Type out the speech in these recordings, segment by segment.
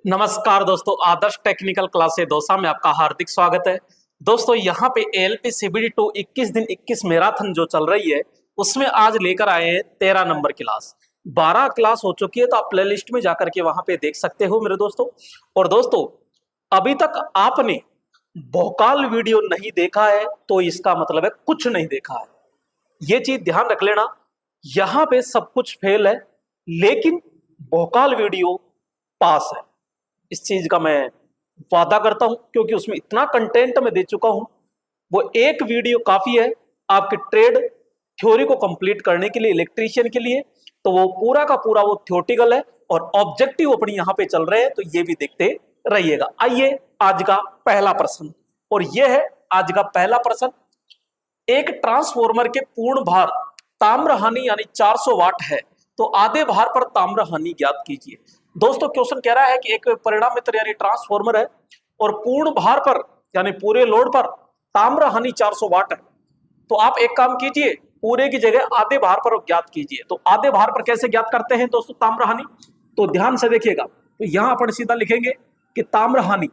नमस्कार दोस्तों, आदर्श टेक्निकल क्लासे दौसा में आपका हार्दिक स्वागत है। दोस्तों यहाँ पे एएलपी सीबीडी 2 21 दिन 21 मैराथन जो चल रही है उसमें आज लेकर आए हैं 13 नंबर क्लास। 12 क्लास हो चुकी है तो आप प्लेलिस्ट में जाकर के वहां पे देख सकते हो मेरे दोस्तों। और दोस्तों अभी तक आपने भोकाल वीडियो नहीं देखा है तो इसका मतलब है कुछ नहीं देखा है। ये चीज ध्यान रख लेना, यहाँ पे सब कुछ फेल है लेकिन भोकाल वीडियो पास है। इस चीज का मैं वादा करता हूं क्योंकि उसमें इतना कंटेंट मैं दे चुका हूं। वो एक वीडियो काफी है आपके ट्रेड थ्योरी को कंप्लीट करने के लिए, इलेक्ट्रीशियन के लिए। तो वो पूरा का पूरा वो थ्योरेटिकल है और ऑब्जेक्टिव अपनी यहां पे चल रहे हैं, तो ये भी देखते रहिएगा। आइए आज का पहला प्रश्न, और ये है आज का पहला प्रश्न। एक ट्रांसफॉर्मर के पूर्ण भार ताम्र हानि यानी 400 वाट है तो आधे भार पर ताम्र हानि ज्ञात कीजिए। दोस्तों क्वेश्चन कह रहा है कि एक परिणाम मित्र यानी ट्रांसफॉर्मर है और पूर्ण भार पर यानी पूरे लोड पर ताम्र हानि 400 वाट है। तो आप एक काम कीजिए, पूरे की जगह आधे भार पर ज्ञात कीजिए। तो आधे भार पर कैसे ज्ञात करते हैं दोस्तों ताम्र हानि, तो ध्यान से देखिएगा। तो यहां अपन सीधा लिखेंगे कि ताम्र हानि,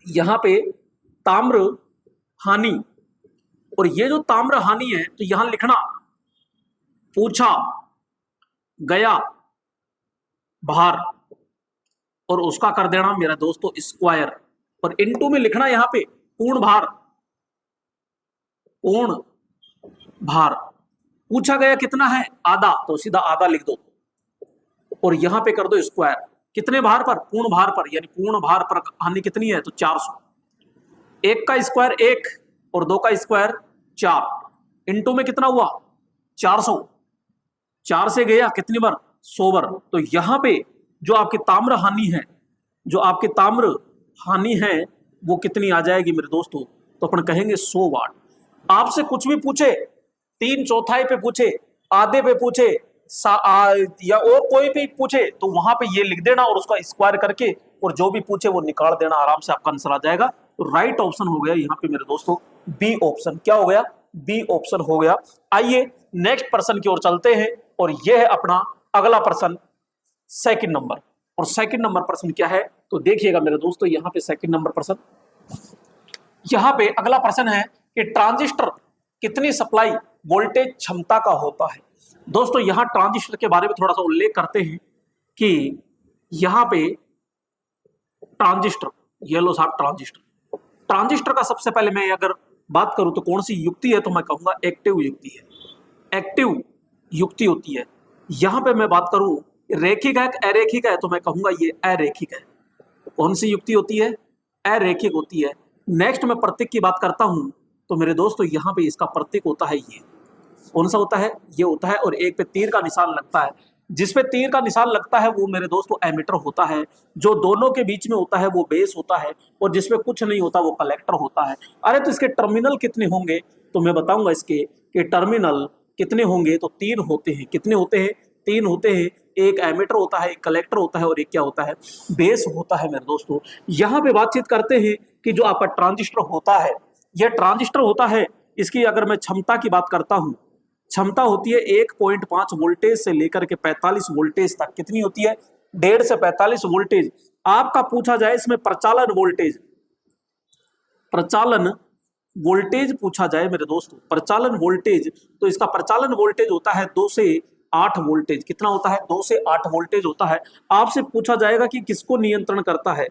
यहां पे ताम्र हानि, और ये जो ताम्र हानि है तो यहां लिखना पूछा गया भार और उसका कर देना मेरा दोस्तों स्क्वायर, और इनटू में लिखना यहां पे पूर्ण भार। पूर्ण भार पूछा गया कितना है, आधा, तो सीधा आधा लिख दो और यहां पे कर दो स्क्वायर। कितने भार पर, पूर्ण भार पर, यानी पूर्ण भार पर हानि कितनी है तो 400। एक का स्क्वायर 1 और 2 का स्क्वायर 4, इनटू में कितना हुआ 400। 4 से गया कितनी बार 100 बार। तो यहां पे जो आपकी ताम्र हानि है, जो आपकी ताम्र हानि है वो कितनी आ जाएगी मेरे दोस्तों, तो अपन कहेंगे 100 वाट। आपसे कुछ भी पूछे, 3/4 पे पूछे, आधे पे पूछे या और कोई भी पूछे तो वहां पे ये लिख देना और उसका स्क्वायर करके और जो भी पूछे वो निकाल देना, आराम से आपका आंसर आ जाएगा। तो राइट ऑप्शन हो गया यहाँ पे मेरे दोस्तों बी ऑप्शन। क्या हो गया, बी ऑप्शन हो गया। आइए नेक्स्ट प्रश्न की ओर चलते हैं, और यह है अपना अगला प्रश्न सेकंड नंबर। और सेकंड नंबर प्रश्न क्या है तो देखिएगा मेरे दोस्तों, यहाँ पे सेकंड नंबर प्रश्न, यहाँ पे अगला प्रश्न है कि ट्रांजिस्टर कितनी सप्लाई वोल्टेज क्षमता का होता है। दोस्तों यहाँ ट्रांजिस्टर के बारे में थोड़ा सा उल्लेख करते हैं कि यहाँ पे ट्रांजिस्टर, ये लो साहब ट्रांजिस्टर, ट्रांजिस्टर का सबसे पहले मैं अगर बात करूं तो कौन सी युक्ति है तो मैं कहूंगा एक्टिव युक्ति है। एक्टिव युक्ति होती है। यहां पे मैं बात करूं रेखिक है अरेखिक है तो मैं कहूंगा ये अरेखिक है। कौन सी युक्ति होती है, अरेखिक होती है। नेक्स्ट मैं प्रतीक की बात करता हूं तो मेरे दोस्तों यहाँ पे इसका प्रतीक होता है ये, कौन सा होता है, ये होता है। और एक पे तीर का निशान लगता है, जिस पे तीर का निशान लगता है वो मेरे दोस्तों एमीटर होता है। जो दोनों के बीच में होता है वो बेस होता है, और जिसमें कुछ नहीं होता वो कलेक्टर होता है। अरे तो इसके टर्मिनल कितने होंगे तो मैं बताऊंगा इसके कि टर्मिनल कितने होंगे तो 3 होते हैं। कितने होते हैं, 3 होते हैं। एक एमीटर होता है, एक कलेक्टर होता है और एक क्या होता है, बेस होता है मेरे दोस्तों। यहाँ पे बातचीत करते हैं कि जो आपका ट्रांजिस्टर होता है, यह ट्रांजिस्टर होता है, इसकी अगर मैं क्षमता की बात करता हूँ, क्षमता होती है 1.5 वोल्टेज से लेकर के 45 वोल्टेज तक। कितनी होती है, 1.5 से 45 वोल्टेज। आपका पूछा जाए इसमें प्रचालन वोल्टेज, प्रचालन वोल्टेज पूछा जाए मेरे दोस्तों, प्रचालन वोल्टेज, तो इसका प्रचालन वोल्टेज होता है 2 से 8 वोल्टेज। कितना होता है, 2 से 8 वोल्टेज होता है। आपसे पूछा जाएगा कि किसको नियंत्रण करता है,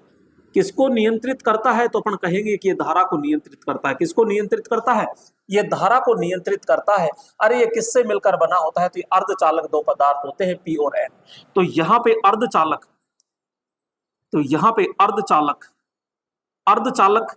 किसको नियंत्रित करता है, तो अपन कहेंगे कि ये धारा को नियंत्रित करता है। किसको नियंत्रित करता है, ये धारा को नियंत्रित करता है। अरे ये किससे मिलकर बना होता है तो ये अर्धचालक 2 पदार्थ होते हैं पी और एन। तो यहाँ पे अर्धचालक, तो यहाँ पे अर्धचालक, अर्धचालक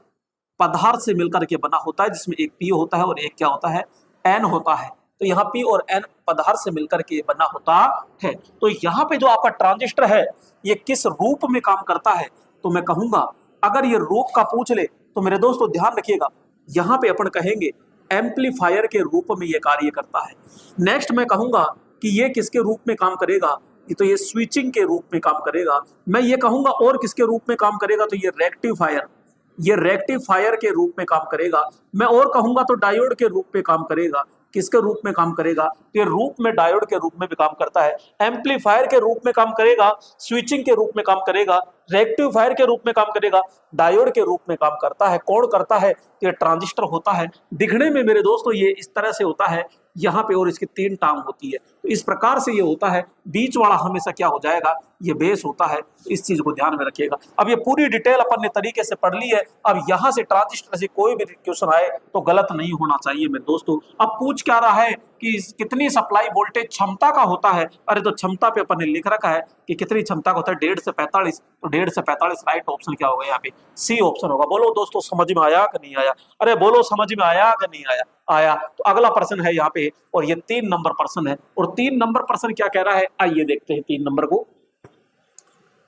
पदार्थ से मिलकर के बना होता है, जिसमें एक पी होता है और एक क्या होता है, एन होता है। तो यहाँ पी और एन पदार्थ से मिलकर के बना होता है। तो यहाँ पे जो आपका ट्रांजिस्टर है ये किस रूप में काम करता है तो मैं कहूंगा, अगर ये रूप का पूछ ले तो मेरे दोस्तों ध्यान रखिएगा, यहाँ पे अपन कहेंगे एम्पलीफायर के रूप में ये कार्य करता है। नेक्स्ट मैं कहूंगा कि ये किसके रूप में काम करेगा, तो ये स्विचिंग के रूप में काम करेगा। मैं ये कहूंगा और किसके रूप में काम करेगा तो ये रेक्टिफायर, ये रेक्टिफायर के रूप में काम करेगा। मैं और कहूंगा तो डायोड के रूप में काम करेगा। किसके रूप में काम करेगा? तो ये रूप में डायोड के रूप में भी काम करता है, एम्पलीफायर के रूप में काम करेगा, स्विचिंग के रूप में काम करेगा, रेक्टिफायर के रूप में काम करेगा, डायोड के रूप में काम करता है। कौन करता है? तो ये ट्रांजिस्टर होता है। दिखने में मेरे दोस्तों ये इस तरह से होता है यहाँ पे, और इसकी 3 टांग होती है। तो इस प्रकार से ये होता है। बीच वाला हमेशा क्या हो जाएगा? ये बेस होता है। इस चीज को ध्यान में रखिएगा। अब ये पूरी डिटेल अपन ने तरीके से पढ़ ली है। अब यहाँ से ट्रांजिस्टर से कोई भी क्वेश्चन आए तो गलत नहीं होना चाहिए मेरे दोस्तों। अब पूछ क्या रहा है कि कितनी सप्लाई वोल्टेज क्षमता का होता है? अरे तो क्षमता पे अपन ने लिख रखा है कि कितनी क्षमता का होता है, 1.5 से 45। तो 1.5 से 45 राइट ऑप्शन क्या होगा? यहाँ पे सी ऑप्शन होगा। बोलो दोस्तों समझ में आया कि नहीं आया? अरे बोलो समझ में आया कि नहीं आया? आया। तो अगला प्रश्न है यहाँ पे, और ये 3 नंबर प्रश्न है। और 3 नंबर प्रश्न क्या कह रहा है? आइए देखते हैं 3 नंबर को।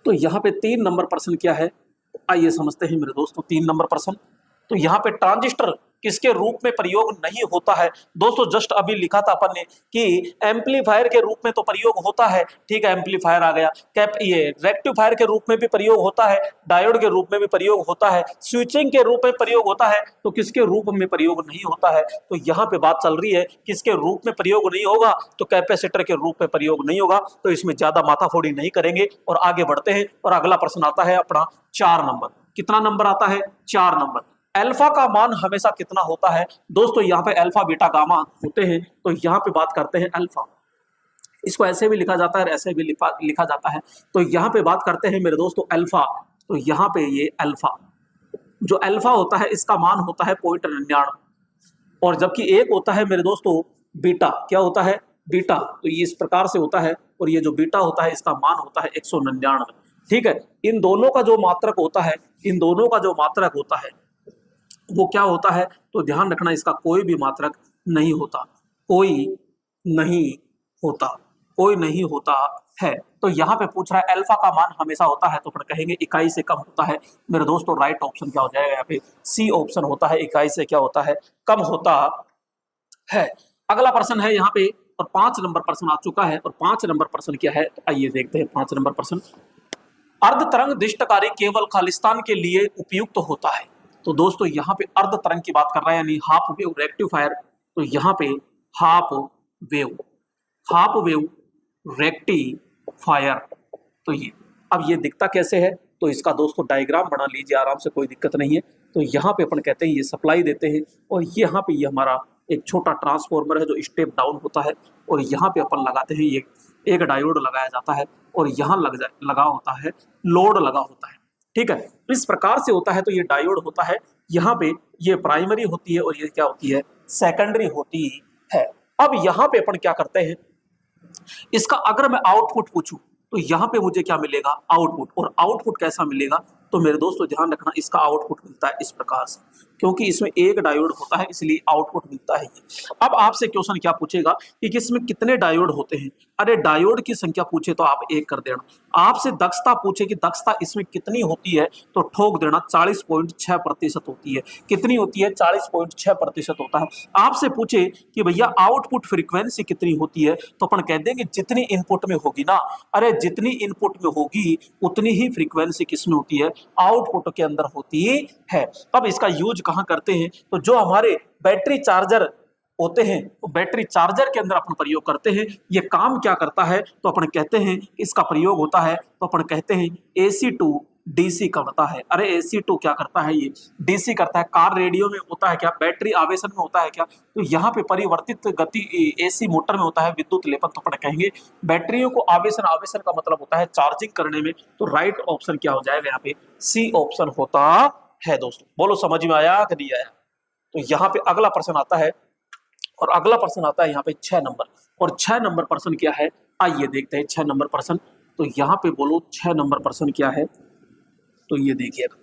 तो यहाँ पे 3 नंबर प्रश्न क्या है, आइए समझते हैं मेरे दोस्तों 3 नंबर प्रश्न। तो यहाँ पे ट्रांजिस्टर किसके रूप में प्रयोग नहीं होता है? दोस्तों जस्ट अभी लिखा था अपन ने कि एम्पलीफायर के रूप में तो प्रयोग होता है, ठीक है, एम्पलीफायर आ गया। कैप ये रेक्टिफायर के रूप में भी प्रयोग होता है, डायोड के रूप में भी प्रयोग होता है, स्विचिंग के रूप में प्रयोग होता है। तो किसके रूप में प्रयोग नहीं होता है? तो यहाँ पे बात चल रही है किसके रूप में प्रयोग नहीं होगा? तो कैपेसिटर के रूप में प्रयोग नहीं होगा। तो इसमें ज्यादा माथाफोड़ी नहीं करेंगे और आगे बढ़ते हैं। और अगला प्रश्न आता है अपना 4 नंबर। कितना नंबर आता है? 4 नंबर। अल्फा का मान हमेशा कितना होता है? दोस्तों यहाँ पे अल्फा बीटा गामा होते हैं। तो यहाँ पे बात करते हैं अल्फा। इसको ऐसे भी लिखा जाता है और ऐसे भी लिखा जाता है। तो यहाँ पे बात करते हैं मेरे दोस्तों अल्फा। तो यहाँ पे ये अल्फा, जो अल्फा होता है इसका मान होता है 0.99। और जबकि एक होता है मेरे दोस्तों बीटा। क्या होता है? बीटा। तो ये इस प्रकार से होता है, और ये जो बीटा होता है इसका मान होता है 199। ठीक है। इन दोनों का जो मात्रक होता है, इन दोनों का जो मात्रक होता है वो क्या होता है? तो ध्यान रखना, इसका कोई भी मात्रक नहीं होता, कोई नहीं होता, कोई नहीं होता है। तो यहाँ पे पूछ रहा है अल्फा का मान हमेशा होता है, तो फिर कहेंगे इकाई से कम होता है। मेरे दोस्तों राइट ऑप्शन क्या हो जाएगा? यहाँ पे सी ऑप्शन होता है, इकाई से क्या होता है? कम होता है। अगला प्रश्न है यहाँ पे, और 5 नंबर प्रश्न आ चुका है। और 5 नंबर प्रश्न क्या है? तो आइए देखते हैं 5 नंबर प्रश्न। अर्ध तरंग दिष्टकारी केवल खालिस्तान के लिए उपयुक्त होता है। तो दोस्तों यहाँ पे अर्ध तरंग की बात कर रहा है, यानी हाफ वेव रेक्टिफायर। तो यहाँ पे हाफ वेव रेक्टिफायर। तो ये अब ये दिखता कैसे है? तो इसका दोस्तों डायग्राम बना लीजिए आराम से, कोई दिक्कत नहीं है। तो यहाँ पे अपन कहते हैं ये सप्लाई देते हैं, और यहाँ पे ये हमारा एक छोटा ट्रांसफॉर्मर है जो स्टेप डाउन होता है, और यहाँ पे अपन लगाते हैं ये एक डायोड लगाया जाता है, और यहाँ लगा होता है लोड लगा होता है। ठीक है, इस प्रकार से होता है। तो ये डायोड होता है, यहाँ पे ये प्राइमरी होती है, और ये क्या होती है? सेकेंडरी होती है। अब यहाँ पे अपन क्या करते हैं, इसका अगर मैं आउटपुट पूछूं तो यहाँ पे मुझे क्या मिलेगा? आउटपुट। और आउटपुट कैसा मिलेगा? तो मेरे दोस्तों ध्यान रखना, इसका आउटपुट मिलता है इस प्रकार से, क्योंकि इसमें एक डायोड होता है इसलिए आउटपुट मिलता है ये। अब आपसे क्वेश्चन क्या पूछेगा कि इसमें कितने डायोड होते हैं? अरे डायोड की संख्या पूछे तो आप 1 कर देना। आपसे दक्षता पूछे कि दक्षता इसमें कितनी होती है, तो ठोक देना 40.6% होती है। कितनी होती है? 40.6% होता है। आपसे पूछे कि भैया आउटपुट फ्रीक्वेंसी कितनी होती है, तो अपन कह देंगे जितनी इनपुट में होगी ना, अरे जितनी इनपुट में होगी उतनी ही फ्रीक्वेंसी किसमें होती है? आउटपुट के अंदर होती है। अब इसका यूज कहां करते हैं? तो जो हमारे बैटरी चार्जर होते हैं, तो बैटरी चार्जर के अंदर अपन प्रयोग करते हैं। ये काम क्या करता है? तो अपन कहते हैं इसका प्रयोग होता है, तो अपन कहते हैं AC टू DC करता है। अरे AC टू क्या करता है? ये DC करता है। कार रेडियो में होता है क्या? बैटरी आवेशन में होता है क्या? तो यहाँ पे परिवर्तित गति AC मोटर में होता है विद्युत लेपन। तो अपन कहेंगे बैटरियों को आवेशन, आवेशन का मतलब होता है चार्जिंग करने में। तो राइट ऑप्शन क्या हो जाएगा? यहाँ पे सी ऑप्शन होता है। दोस्तों बोलो समझ में आया कि नहीं आया? तो यहाँ पे अगला प्रश्न आता है, और अगला प्रश्न आता है यहाँ पे 6 नंबर। और 6 नंबर प्रश्न क्या है? आइए देखते हैं 6 नंबर प्रश्न। तो यहाँ पे बोलो 6 नंबर प्रश्न क्या है? तो ये देखिएगा,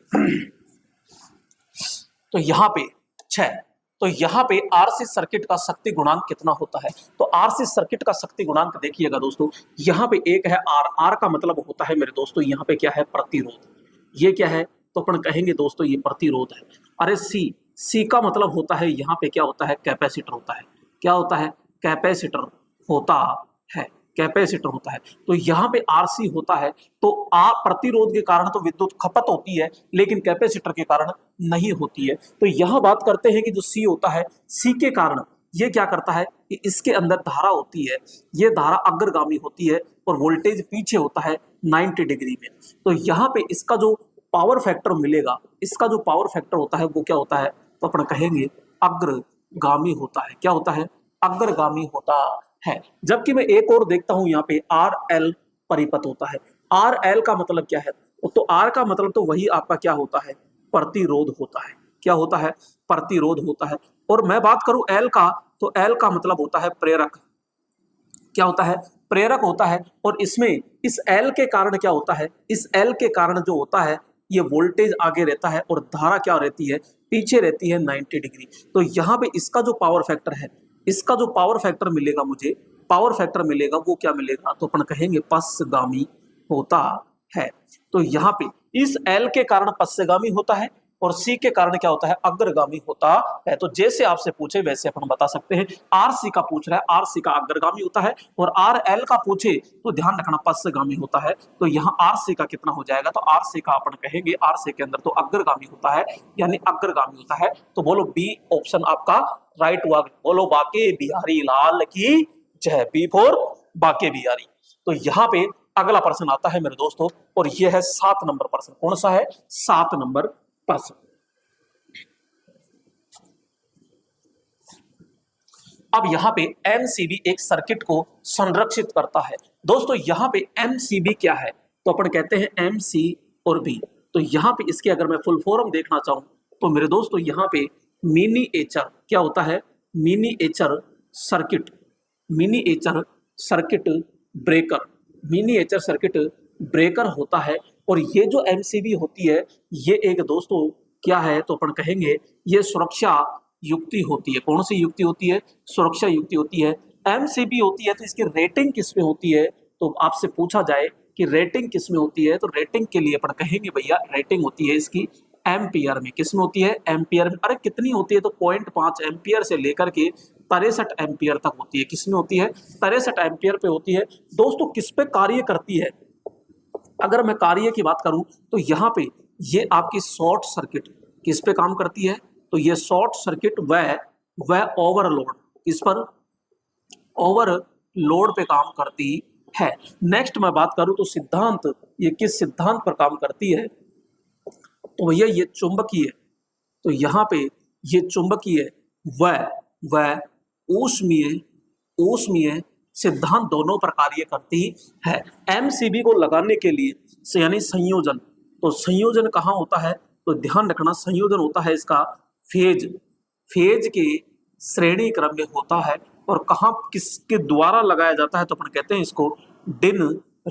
तो यहाँ पे 6, तो यहाँ पे RC सर्किट का शक्ति गुणांक कितना होता है? तो RC सर्किट का शक्ति गुणांक देखिएगा दोस्तों, यहाँ पे एक है R का मतलब होता है मेरे दोस्तों यहाँ पे क्या है? प्रतिरोध। ये क्या है? तो अपन कहेंगे दोस्तों ये प्रतिरोध है। अरे C का मतलब होता है यहाँ पे क्या होता है? कैपेसिटर होता है। क्या होता है? कैपेसिटर होता है, कैपेसिटर होता है। तो यहाँ पे RC होता है, तो प्रतिरोध के कारण तो विद्युत खपत होती है, लेकिन कैपेसिटर के कारण नहीं होती है। तो यहाँ बात करते हैं कि जो C होता है, C के कारण ये क्या करता है कि इसके अंदर धारा होती है, ये धारा अग्रगामी होती है और वोल्टेज पीछे होता है 90 डिग्री में। तो यहाँ पे इसका जो पावर फैक्टर मिलेगा, इसका जो पावर फैक्टर होता है वो क्या होता है, तो अपन कहेंगे अग्रगामी होता है। क्या होता है, अग्रगामी होता है। जबकि मैं एक और देखता हूं यहाँ पे आर एल परिपथ होता है। आर एल का मतलब क्या है, तो आर का मतलब तो वही आपका क्या होता है, प्रतिरोध होता है। क्या होता है, प्रतिरोध होता है। और मैं बात करूं एल का, तो एल का मतलब होता है प्रेरक। क्या होता है, प्रेरक होता है। और इसमें इस एल के कारण क्या होता है, इस एल के कारण जो होता है ये वोल्टेज आगे रहता है और धारा क्या रहती है, पीछे रहती है 90 डिग्री। तो यहाँ पे इसका जो पावर फैक्टर है, इसका जो पावर फैक्टर मिलेगा मुझे, पावर फैक्टर मिलेगा वो क्या मिलेगा, तो अपन कहेंगे पश्चगामी होता है। तो यहाँ पे इस एल के कारण पश्चगामी होता है और सी के कारण क्या होता है, अग्रगामी होता है। तो जैसे आपसे पूछे वैसे अपन बता सकते हैं। आर सी का पूछ रहा है, आर सी का अग्रगामी होता है, और आर एल का पूछे तो ध्यान रखना पश्चगामी होता है। तो यहाँ आर सी का कितना हो जाएगा, तो आर सी का अपन कहेंगे, आर सी के अंदर तो अग्रगामी होता है, यानी अग्रगामी होता है। तो बोलो बी ऑप्शन आपका राइट हुआ। बोलो बाके बिहारी लाल की जय, बी फॉर बाके बिहारी। तो यहाँ पे अगला प्रश्न आता है मेरे दोस्तों, और यह है 7 नंबर प्रश्न। कौन सा है, 7 नंबर प्रश्न। अब यहां पे एमसीबी एक सर्किट को संरक्षित करता है। दोस्तों यहां पे एमसीबी क्या है, तो अपन कहते हैं एमसी और बी। तो यहां पे इसके अगर मैं फुल फॉर्म देखना चाहूं तो मेरे दोस्तों यहां पे मिनिएचर क्या होता है, miniature circuit, miniature circuit breaker, miniature circuit breaker होता है। और ये जो एमसीबी होती है ये एक दोस्तों क्या है, तो अपन कहेंगे ये सुरक्षा युक्ति होती है। कौन सी युक्ति होती है, सुरक्षा युक्ति होती है। एमसीबी होती है तो इसकी रेटिंग किस में होती है, तो आपसे पूछा जाए कि रेटिंग किस में होती है, तो रेटिंग के लिए अपन कहेंगे भैया रेटिंग होती है इसकी एम्पियर में। किस में होती है, एम्पियर में। अरे कितनी होती है, तो 0.5 एम्पियर से लेकर के 63 एम्पियर तक होती है। किस में होती है, 63 एम्पियर पे होती है। दोस्तों किस पे कार्य करती है, अगर मैं कार्य की बात करूं तो यहाँ पे ये आपकी शॉर्ट सर्किट किस पे काम करती है, तो ये शॉर्ट सर्किट व ओवरलोड, इस पर ओवरलोड पे काम करती है। नेक्स्ट मैं बात करूं तो सिद्धांत, ये किस सिद्धांत पर काम करती है, तो भैया ये चुंबकीय, तो यहाँ पे ये चुंबकीय व ऊष्मीय सिद्धांत दोनों पर कार्य करती है। एमसीबी को लगाने के लिए यानी संयोजन, तो संयोजन कहाँ होता है, तो ध्यान रखना संयोजन होता है इसका फेज के श्रेणी क्रम में होता है। और कहाँ किसके द्वारा लगाया जाता है, तो अपन कहते हैं इसको डिन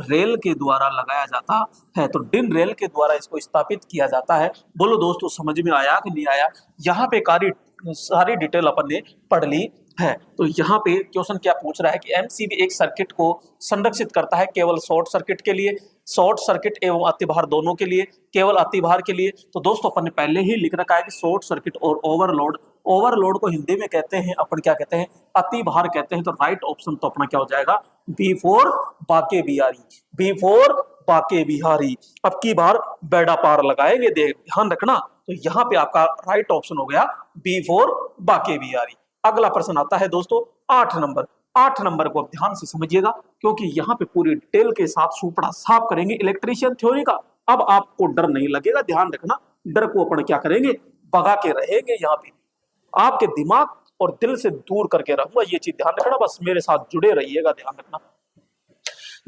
रेल के द्वारा लगाया जाता है। तो डिन रेल के द्वारा इसको स्थापित किया जाता है। बोलो दोस्तों समझ में आया कि नहीं आया, यहाँ पे सारी डिटेल अपन ने पढ़ ली है। तो यहाँ पे क्वेश्चन क्या पूछ रहा है कि एमसीबी एक सर्किट को संरक्षित करता है केवल शॉर्ट सर्किट के लिए, शॉर्ट सर्किट एवं अतिभार दोनों के लिए, केवल अतिभार के लिए। तो दोस्तों अपन ने पहले ही लिख रखा है कि शॉर्ट सर्किट और ओवरलोड, ओवरलोड को हिंदी में कहते हैं अपन क्या कहते हैं, अतिभार कहते हैं। तो राइट ऑप्शन तो अपना क्या हो जाएगा, B for Banke Bihari, B for Banke Bihari. अब की बार बेड़ा पार लगाएंगे, ध्यान रखना। तो यहाँ पे आपका राइट ऑप्शन हो गया बी फॉर बाके बिहारी। अगला प्रश्न आता है दोस्तों 8 नंबर। 8 नंबर को ध्यान से समझिएगा क्योंकि यहाँ पे पूरी डिटेल के साथ सुपड़ा साफ करेंगे इलेक्ट्रीशियन थ्योरी का। अब आपको डर नहीं लगेगा, ध्यान रखना, डर को अपन क्या करेंगे, भगा के रहेंगे। यहाँ पे आपके दिमाग और दिल से दूर करके रहूंगा, ये चीज ध्यान रखना, बस मेरे साथ जुड़े रहिएगा, ध्यान रखना।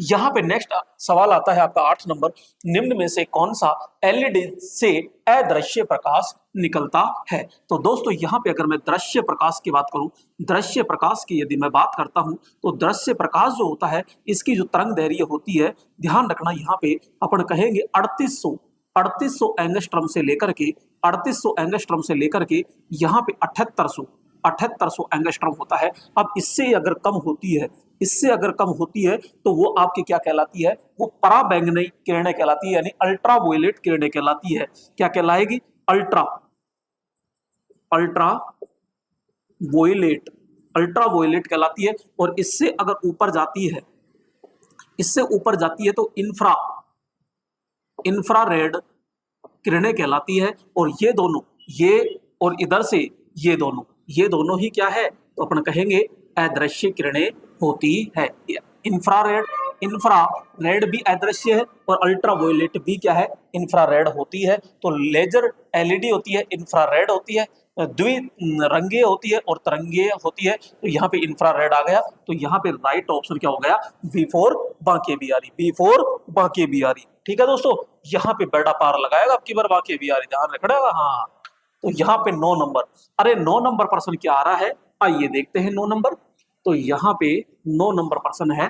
यहाँ पे नेक्स्ट सवाल आता है आपका 8 नंबर, निम्न में से कौन सा एलईडी से अदृश्य प्रकाश निकलता है। तो दोस्तों यहाँ पे अगर मैं दृश्य प्रकाश की बात करूं, दृश्य प्रकाश की यदि मैं बात करता हूं तो दृश्य प्रकाश जो होता है इसकी जो तरंग दैर्घ्य होती है, ध्यान रखना यहाँ पे अपन कहेंगे 3800 एंगस्ट्रम से लेकर के 3800 एंगस्ट्रम से लेकर के यहाँ पे 7800 एंगस्ट्रम होता है। अब इससे अगर कम होती है, इससे अगर कम होती है तो वो आपकी क्या कहलाती है, वो पराबैंगनी किरणें कहलाती है, यानी अल्ट्रावायलेट किरणें कहलाती है। क्या कहलाएगी, अल्ट्रावायलेट कहलाती है। और इससे अगर ऊपर जाती है, इससे ऊपर जाती है तो इंफ्रारेड किरणें कहलाती है। और ये दोनों, ये और इधर से ये दोनों ही क्या है, तो अपन कहेंगे अदृश्य किरणें होती है। इंफ्रारेड भी अदृश्य है और अल्ट्रावायलेट भी क्या है, इंफ्रारेड होती है। तो लेजर एलईडी होती है, इंफ्रारेड होती है, द्विरंगीय होती है और तरंगीय होती है। तो यहाँ पे इंफ्रारेड आ गया, तो यहाँ पे राइट ऑप्शन क्या हो गया, B4 बांके बिहारी, B4 बांके बिहारी। ठीक है दोस्तों, यहाँ पे बेड़ा पार लगाएगा आपकी बार बांके बिहारी, ध्यान रखना। हाँ, तो यहाँ पे 9 नंबर, अरे 9 नंबर प्रश्न क्या आ रहा है, आइए देखते हैं 9 नंबर। तो यहाँ पे 9 नंबर प्रश्न है,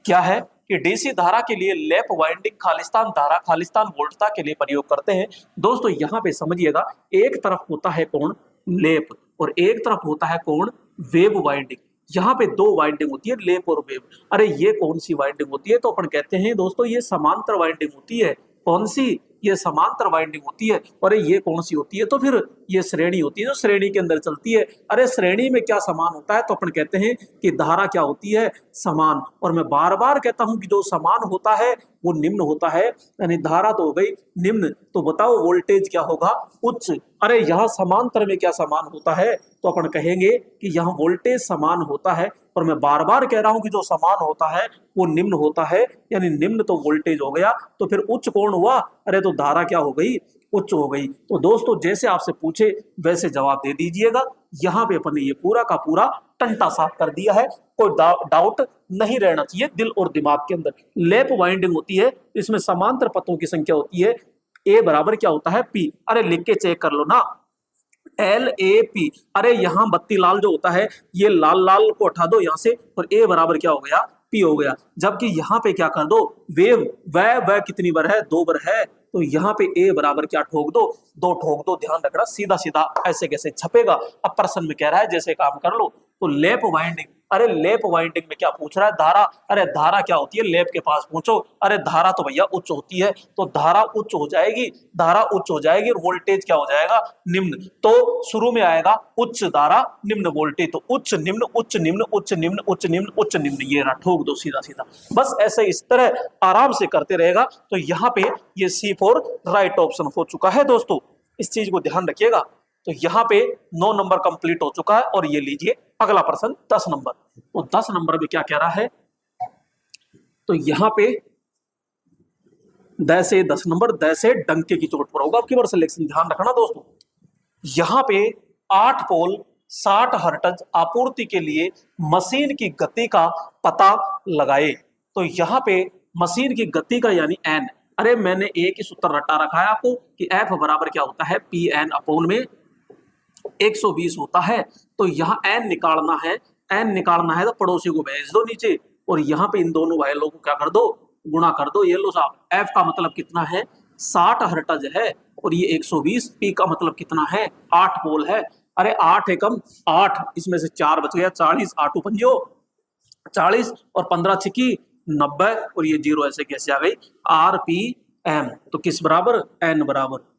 क्या है कि डीसी धारा के लिए लैप वाइंडिंग खालिस्तान धारा खालिस्तान वोल्टता के लिए प्रयोग करते हैं। दोस्तों यहाँ पे समझिएगा, एक तरफ होता है कौन, लैप, और एक तरफ होता है कौन, वेव वाइंडिंग। यहाँ पे 2 वाइंडिंग होती है, लैप और वेव। अरे ये कौन सी वाइंडिंग होती है, तो अपन कहते हैं दोस्तों ये समांतर वाइंडिंग होती है। कौन सी, ये समांतर वाइंडिंग होती है। और ये कौन सी होती है, तो फिर ये श्रेणी होती है, जो श्रेणी के अंदर चलती है। अरे श्रेणी में क्या समान होता है, तो अपन कहते हैं कि धारा क्या होती है, समान। और मैं बार बार कहता हूं कि जो समान होता है वो निम्न होता है, यानी धारा तो हो गई निम्न। तो बताओ वोल्टेज क्या होगा, उच्च। अरे यहाँ समांतर में क्या समान होता है, तो अपन कहेंगे कि यहाँ वोल्टेज समान होता है। और मैं बार बार कह रहा हूं कि जो समान होता है वो निम्न होता है, यानी निम्न तो वोल्टेज हो गया, तो फिर उच्च कौन हुआ, अरे तो धारा क्या हो गई, उच्च हो गई। तो दोस्तों जैसे आपसे पूछे वैसे जवाब दे दीजिएगा। यहाँ पे अपन ने ये पूरा का पूरा टंटा साफ कर दिया है, कोई डाउट नहीं रहना चाहिए दिल और दिमाग के अंदर। लैप वाइंडिंग होती है, इसमें समांतर पथों की संख्या होती है, ए बराबर क्या होता है, पी। अरे लिख के चेक कर लो ना, LAP। अरे यहाँ बत्ती लाल जो होता है, ये लाल लाल को हटा दो यहाँ से, और ए बराबर क्या हो गया, पी हो गया। जबकि यहाँ पे क्या कर दो, वेव, वह कितनी बार है, 2 बार है। तो यहाँ पे ए बराबर क्या ठोक दो, 2 ठोक दो। ध्यान रखना, सीधा सीधा ऐसे कैसे छपेगा। अब प्रश्न में कह रहा है जैसे काम कर लो। तो लैप वाइंडिंग, अरे लैप वाइंडिंग में क्या पूछ रहा है, धारा। अरे धारा क्या होती है, लैप के पास पूछो। अरे धारा तो भैया उच्च होती है, तो धारा उच्च हो जाएगी, धारा उच्च हो जाएगी, और वोल्टेज क्या हो जाएगा, निम्न। तो शुरू में आएगा उच्च धारा निम्न वोल्टेज, तो उच्च निम्न उच्च निम्न उच्च निम्न उच्च निम्न उच्च निम्न, ये रहा, ठोक दो सीधा सीधा। बस ऐसे इस तरह आराम से करते रहेगा। तो यहाँ पे ये C4 राइट ऑप्शन हो चुका है दोस्तों, इस चीज को ध्यान रखिएगा। तो यहाँ पे 9 नंबर कंप्लीट हो चुका है। और ये लीजिए अगला प्रश्न 10 नंबर। तो 10 नंबर में क्या कह रहा है, तो यहाँ पे 10 नंबर 10 डंके की चोट पर होगा आपकी बार सिलेक्शन, ध्यान रखना दोस्तों। यहाँ पे 8 पोल 60 हर्ट्ज आपूर्ति के लिए मशीन की गति का पता लगाए। तो यहाँ पे मशीन की गति का यानी एन, अरे मैंने एक ही सूत्र रटा रखा है आपको कि एफ बराबर क्या होता है, PN अपोन में 120 होता है। तो यहाँ एन निकालना है, एन निकालना है तो पड़ोसी को भेज दो नीचे, और यहाँ पे इन दोनों वायलों को क्या कर दो, गुणा कर दो। ये लो साहब, एफ का मतलब कितना है, 60 हर्ट्ज है, और ये 120, पी का मतलब कितना है, 8 पोल है। अरे 8 एकम 8, इसमें से 4 बच गया, 40, 8 पंजो 40 और 15 छिकी 90, और ये 0 ऐसे कैसे आ गई, RPM। तो किस बराबर, एन बराबर।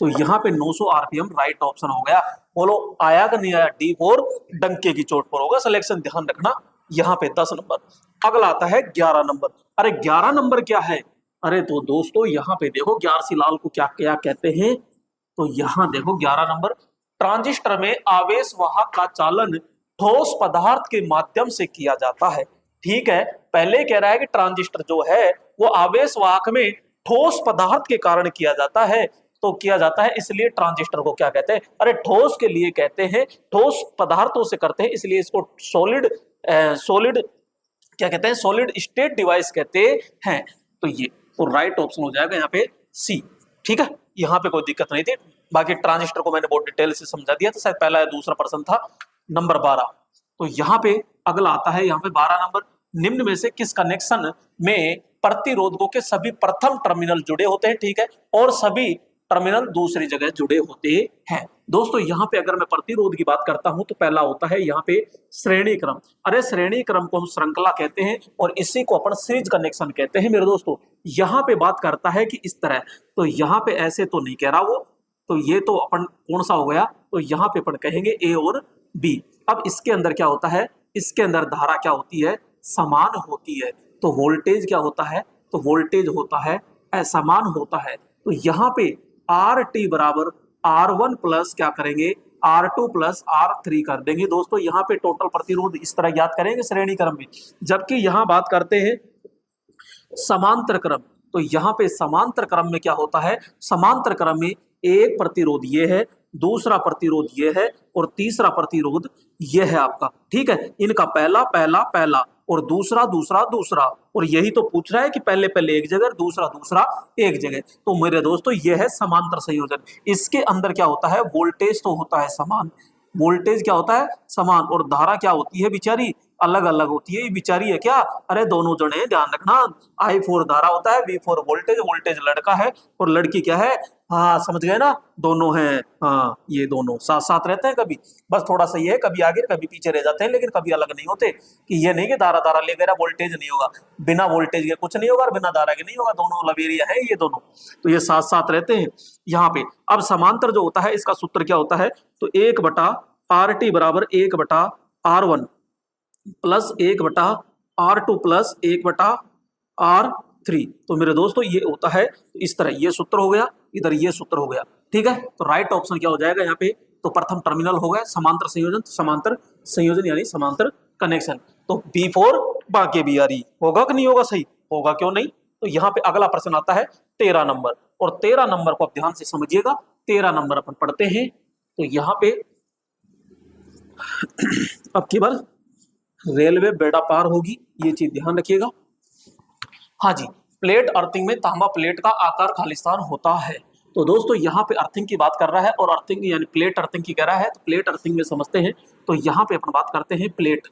तो यहाँ पे 900 RPM राइट ऑप्शन हो गया। बोलो आया कि नहीं आया, D4 डंके की चोट पर होगा सिलेक्शन, ध्यान रखना। यहाँ पे 10 नंबर। अगला आता है 11 नंबर। अरे 11 नंबर क्या है, अरे तो दोस्तों यहाँ पे देखो 11 लाल को क्या क्या कहते हैं। तो यहाँ देखो 11 नंबर, ट्रांजिस्टर में आवेश वाहक का चालन ठोस पदार्थ के माध्यम से किया जाता है। ठीक है, पहले कह रहा है कि ट्रांजिस्टर जो है वो आवेश वाहक में ठोस पदार्थ के कारण किया जाता है, तो किया जाता है, इसलिए ट्रांजिस्टर को क्या कहते हैं, अरे ठोस के लिए कहते हैं, ठोस पदार्थों से करते हैं, इसलिए इसको सॉलिड क्या कहते हैं, सॉलिड स्टेट डिवाइस कहते हैं। तो ये तो राइट ऑप्शन हो जाएगा यहाँ पे सी। ठीक है, यहाँ पे कोई दिक्कत नहीं थी। बाकी ट्रांजिस्टर को मैंने बहुत डिटेल से समझा दिया था, शायद पहला या दूसरा प्रश्न था। नंबर 12। तो यहाँ पे अगला आता है, यहाँ पे 12 नंबर, निम्न में से किस कनेक्शन में प्रतिरोधकों के सभी प्रथम टर्मिनल जुड़े होते हैं, ठीक है, और सभी टर्मिनल दूसरी जगह जुड़े होते हैं। दोस्तों यहाँ पे अगर मैं प्रतिरोध की बात करता हूं तो पहला होता है यहाँ पे श्रेणी क्रम। अरे श्रेणी क्रम को हम श्रृंखला कहते हैं, और इसी को अपन सीरीज कनेक्शन कहते हैं मेरे दोस्तों। यहाँ पे बात करता है कि इस तरह, तो यहाँ पे ऐसे तो नहीं कह रहा वो, तो ये तो अपन कौन सा हो गया, तो यहाँ पे अपन कहेंगे A और B। अब इसके अंदर क्या होता है, इसके अंदर धारा क्या होती है, समान होती है। तो वोल्टेज क्या होता है, तो वोल्टेज होता है असमान होता है। तो यहाँ पे RT बराबर R1 प्लस क्या करेंगे, R2 प्लस R3 कर देंगे दोस्तों। यहाँ पे टोटल प्रतिरोध इस तरह ज्ञात करेंगे श्रेणी क्रम में। जबकि यहाँ बात करते हैं समांतर क्रम, तो यहाँ पे समांतर क्रम में क्या होता है, समांतर क्रम में एक प्रतिरोध ये है, दूसरा प्रतिरोध ये है और तीसरा प्रतिरोध ये है आपका। ठीक है, इनका पहला पहला पहला और दूसरा दूसरा दूसरा, और यही तो पूछ रहा है कि पहले पहले एक जगह दूसरा दूसरा एक जगह। तो मेरे दोस्तों ये है समांतर संयोजन। इसके अंदर क्या होता है, वोल्टेज तो होता है समान, वोल्टेज क्या होता है समान, और धारा क्या होती है बेचारी अलग अलग होती है। ये बेचारी है क्या, अरे दोनों जने ध्यान रखना, I4 धारा होता है, V4 वोल्टेज, वोल्टेज लड़का है और लड़की क्या है, हाँ समझ गए ना, दोनों हैं। हाँ ये दोनों साथ साथ रहते हैं कभी, बस थोड़ा सा ये है कभी आगे कभी पीछे रह जाते हैं, लेकिन कभी अलग नहीं होते। कि ये नहीं कि धारा धारा ले गया वोल्टेज नहीं होगा, बिना वोल्टेज के कुछ नहीं होगा और बिना धारा के नहीं होगा, दोनों लवेरिया है ये दोनों, तो ये साथ साथ रहते हैं यहाँ पे। अब समांतर जो होता है इसका सूत्र क्या होता है, तो 1/RT बराबर 1/R1 plus 1/R2 plus 1/R3। तो मेरे दोस्तों ये होता है इस तरह, ये सूत्र हो गया, इधर ये सूत्र हो गया। ठीक है, तो राइट ऑप्शन क्या हो जाएगा यहाँ पे, तो प्रथम टर्मिनल हो गया समांतर संयोजन, समांतर संयोजन यानी समांतर कनेक्शन। तो B4 बाकी BRE होगा कि नहीं होगा, सही होगा क्यों नहीं। तो यहाँ पे अगला प्रश्न आता है 13 नंबर, और 13 नंबर को आप ध्यान से समझिएगा। 13 नंबर अपन पढ़ते हैं, तो यहाँ पे अब की बार रेलवे बेड़ा पार होगी, ये चीज ध्यान रखिएगा। हाँ जी, प्लेट अर्थिंग में तांबा प्लेट का आकार खालिस्तान होता है। तो दोस्तों यहाँ पे अर्थिंग की बात कर रहा है, और अर्थिंग यानी प्लेट अर्थिंग की कह रहा है, तो प्लेट अर्थिंग में समझते हैं। तो यहाँ पे अपन बात करते हैं प्लेट